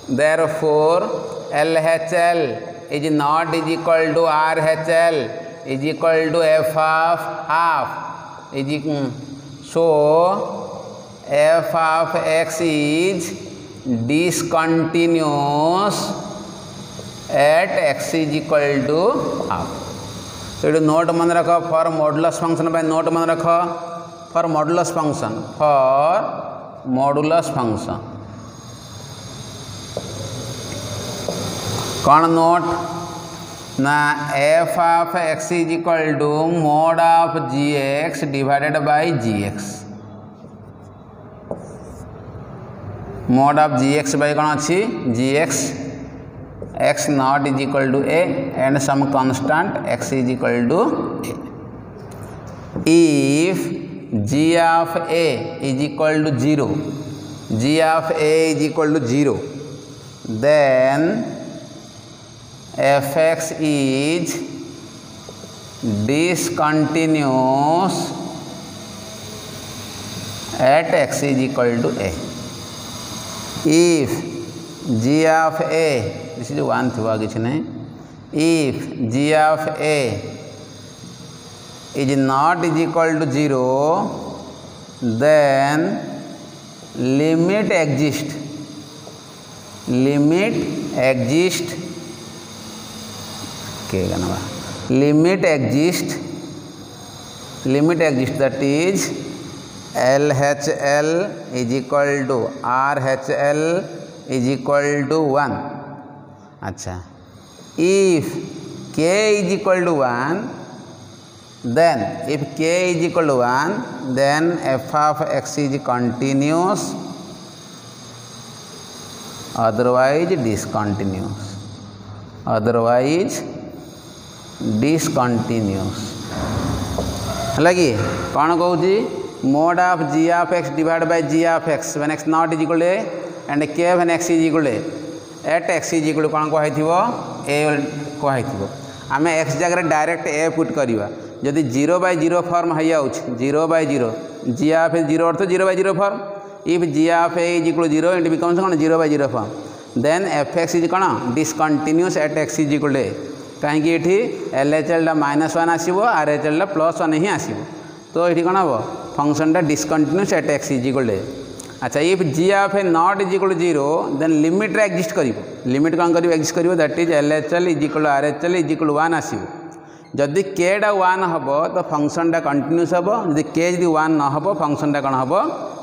S1: therefore LHL is not is equal to RHL is equal to f of half is so f of x is discontinuous at x is equal to half तो ये note मन रख for modulus function by note मन रख for modulus function कौन note ना f of x is equal to mod of gx divided by gx mod of gx by कौन अच्छी gx x not is equal to a and some constant x is equal to a if g of a is equal to 0 g of a is equal to 0 then fx is discontinuous at x is equal to a if g of a this is one thua kichh nahi if g of a is not is equal to 0 then limit exist limit exist that is LHL is equal to RHL is equal to 1 अच्छा if k is equal to 1 then if k is equal to 1 then f of x is continuous otherwise discontinuous लगी कौन कहूँ mode of g of x divide by g of x when x not is equal to a and k when x is equal to a at x is equal to कौन कही a कही आम x जगह direct a put करवा जदि 0/0 form हो 0/0 g of 0 earth 0/0 form if g of a is equal to 0 it becomes कौन 0/0 form then fx is कौन discontinuous at x is equal to a कहीं ये LHL -1 आसो RHL +1 ही आसो तो ये कौन हम function discontinuous at x is equal to अच्छा if g of a not is equal to 0 then limit exist कर लिमिट कौन कर एग्जिस्ट कर that is LHL is equal to RHL is equal to 1 आसो जदि k टा 1 हम तो फंक्शन टा कंटिन्यूस हम जदि k जदि 1 न हम फंक्शन टा कौन हम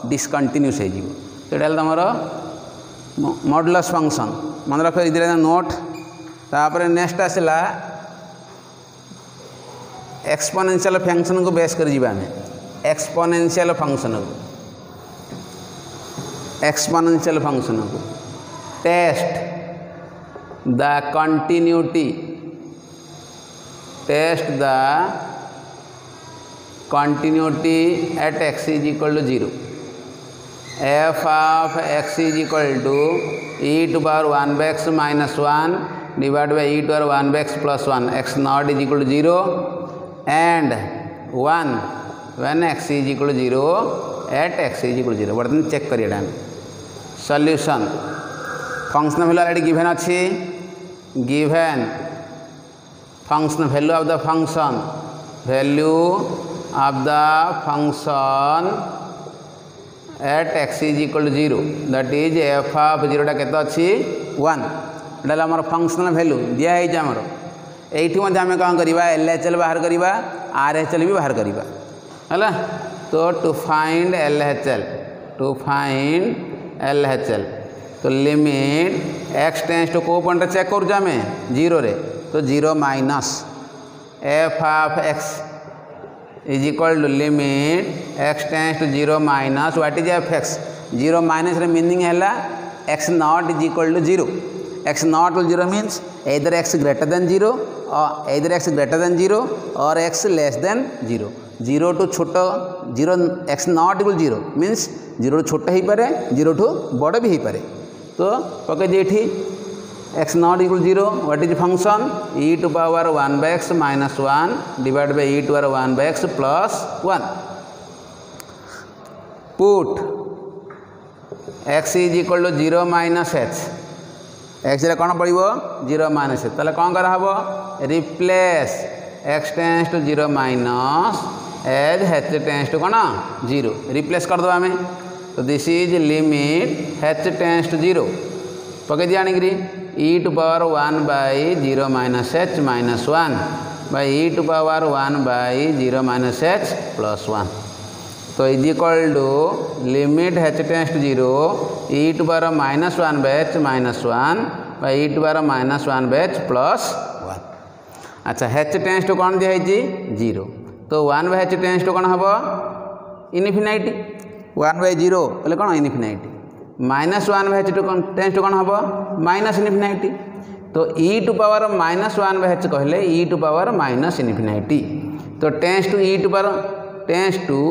S1: डिसकंटिन्यूस हो तुम मॉडुलस फंक्शन मन रख इधर नोट तापर नेक्स्ट आसला एक्सपोनेंशियल फंक्शन को बेस कर जीवा एक्सपोनेंशियल फंक्शन को test the continuity at x is equal to 0 f of x is equal to e to power 1 by x minus 1 divided by e to power 1 by x plus 1 x not is equal to 0 and 1 when x is equal to 0 at x is equal to 0 बर्तन check करिए solution function value already given अच्छी given function value of the function at x is equal to 0 that is f of 0 केते अच्छी 1 एटा हमर functional value दिया है हमर एठी मध्ये हम कौन करबा एलएचएल बाहर करबा आरएचएल भी बाहर करबा हला तो टू फाइंड एलएचएल तो लिमिट एक्स टेंस टू को पॉइंट चेक करूँ आम 0 रे तो 0 minus f of x is equal to limit x tends to 0 minus what is f x 0 minus रे मीनिंग है x not is equal to 0 x not to 0 means either x greater than 0 or either x greater than 0 or x less than 0 0 to छोट 0 x not equal 0 means 0 to छोट हो पारे 0 टू बड़ भी हो पारे तो पकई ये x not equal 0 what is function e to power 1 by x minus 1 divide by e to power 1 by x plus 1 put x is equal to 0 minus h x रे कौन पड़ो 0 माइनस ताले कौन करा हबो replace x tends to 0 minus as h tends to कौन 0 replace कर दो आम तो this is limit h tends to 0 पकई दी आनिकी e to power 1 by 0 minus h minus 1 by e to power 1 by 0 minus h plus 1 तो is equal to limit h tends to 0 e to power minus 1 by h minus 1 by e to power minus 1 by h plus 1 अच्छा H tends to कौन दिखाई 0 तो 1 by h tends to कौन हम इनफिनाइटी 1 by 0 बोले कौन infinity minus 1 by h tends to कौन हम माइनस इनफिनाइटी तो e to power minus 1 by h कहले e to power minus infinity तो tends to e to power tends to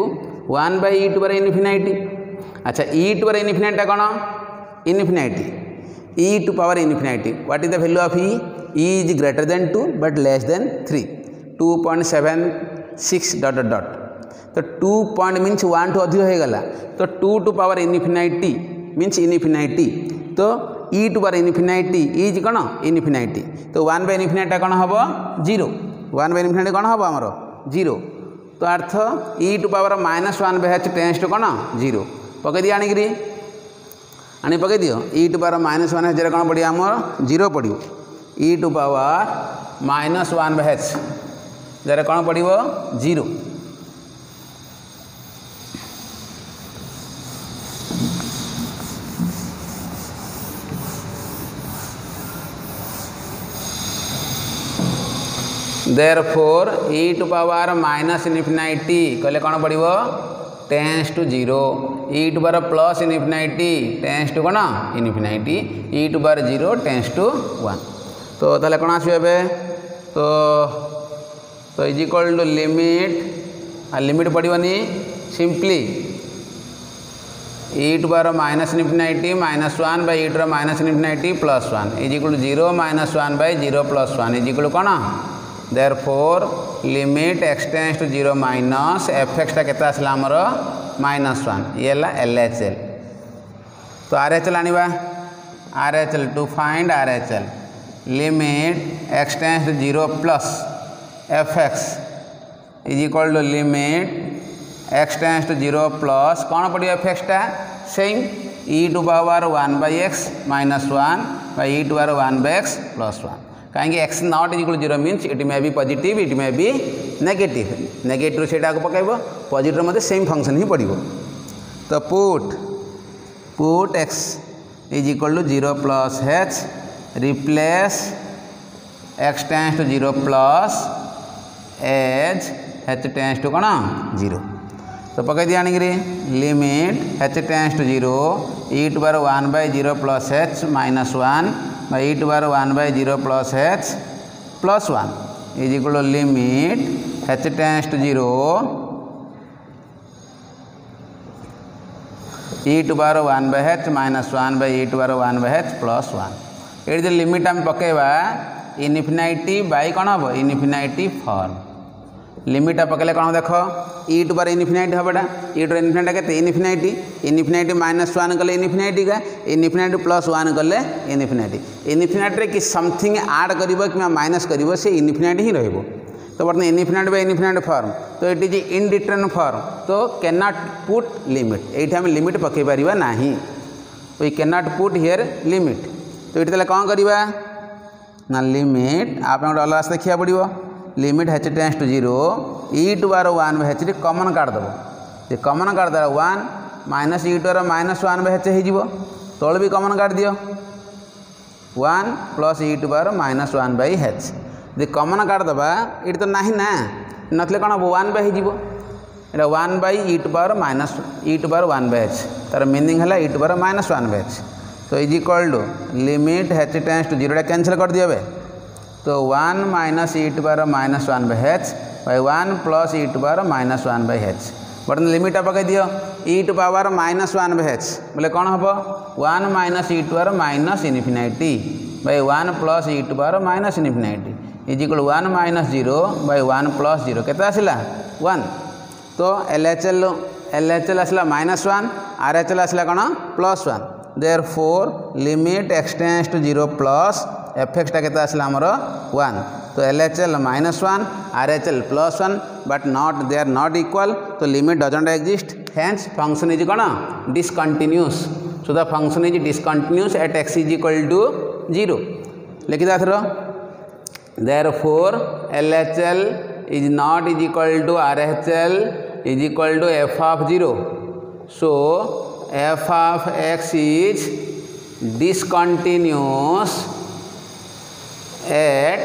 S1: 1 by e to power infinity अच्छा e to power infinity कौन infinity e to power infinity what is the value of e is greater than 2 but less than 3 2.76 dot dot तो 2 point means 1 to अधिक हो गला तो 2 to power इनफिनाइटी means इनफिनाइटी तो e to power इनफिनाइटी is कौन इनफिनाइटी तो 1 bye इनफिनाइटी कौन हम 0 1 बाय इनफिनाइटी कौन हम आमर 0 तो अर्थ e to power minus 1 by h tends to कौन 0 पकई दी आनिकी आनी पकई दियो e to power minus 1 h कौन पड़ो आमर 0 पड़ो e to power minus 1 by h जरा कौन पड़ो 0 therefore e to power minus infinity कहले कौन पड़ो tends to 0 e to power plus infinity tends to कौन infinity e to power 0 tense to 1 तो ताले कौन आसबे तो इज इक्वल टू लिमिट पड़ोनी simply e to power minus infinity minus 1 by e to power minus infinity plus 1 is equal to 0 minus 1 by 0 plus 1 is equal to कौन therefore limit x tends to 0 minus fx टा केता आसला हमर -1 ये ला LHL तो RHL आनिबा RHL to find RHL limit x tends to 0 plus fx is equal to limit x tends to 0 plus कौन पड़ो fx टा same e to power 1 by x minus 1 by e to power 1 by x plus 1 कहीं x not is equal 0 means it may be positive it may be negative से पकड़ positive मध्य same function ही पड़ो तो put x is equal to 0 plus h replace x tends to 0 plus h h tends to कौन 0 तो पकई दी आनिकी limit h tends to 0 e to power 1 by 0 plus h minus 1 by e to power 1 by 0 plus h plus 1 is equal to limit h tends to 0 e to power 1 by h minus 1 by e to power 1 by h plus 1 ये limit आम पकेबा इनफिनाइटी bye कौन हम इनफिनाइटी form limit पकेले कौन देख e to power infinity हमटा e to infinity के infinity minus 1 कले इनफिनाइटी का इनफिनाइटी प्लस 1 कले इनफिनाइटी कि समथिंग आड कर कि माइनस कर से इनफिनाइटी ही रहिबो तो बर्तमान इनफिनाइट बाय इनफिनाइट फॉर्म तो इट इज इनडिटरमिनेट फॉर्म तो कैन नॉट पुट लिमिट ये आम लिमिट पकई पारिबा नाही we can not put here limit तो ये कौन करवा ना लिमिट आप गोटे अलग रास्ता देखा पड़ो limit h tends to 0 e to power 1 by h common काटदेव ये कमन काटदेला 1 minus e to power minus 1 by h हो तल भी कमन काट दियो 1 plus e to power minus 1 by h ये कमन काटदेवा ये तो ना ना नथले कौन हम 1 बाय हो 1 by e to power minus e to power 1 by h तार मीनिंग है e to power minus 1 by h तो is equal to limit h tends to 0 cancel कर दिए तो 1 minus e to power minus 1 by h by 1 plus e to power minus 1 by h बर्तमान limit पकई दियो e to power minus 1 by h बोले कौन हम 1 minus e to power minus infinity by 1 plus e to power minus infinity is equal 1 minus 0 by 1 plus 0 केते आसिला 1 तो LHL आसला minus 1 RHL आसला कौन plus 1 therefore limit x tends to 0 plus fx टा केते आसला हमर 1 तो LHL minus 1 RHL plus 1 but not they are not equal तो limit doesn't exist hence function is कौन discontinuous so the function is discontinuous at x is equal to 0 लिखि दा thorough therefore LHL is not is equal to RHL is equal to f of 0 so f of x is discontinuous at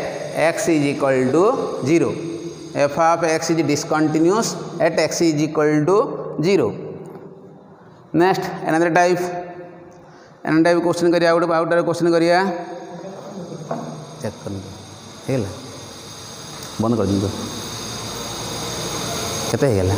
S1: x is equal to 0 f of x is discontinuous at x is equal to 0 next another type question करिया outer question करिया check कर हेला बंद कर दिन केते हेला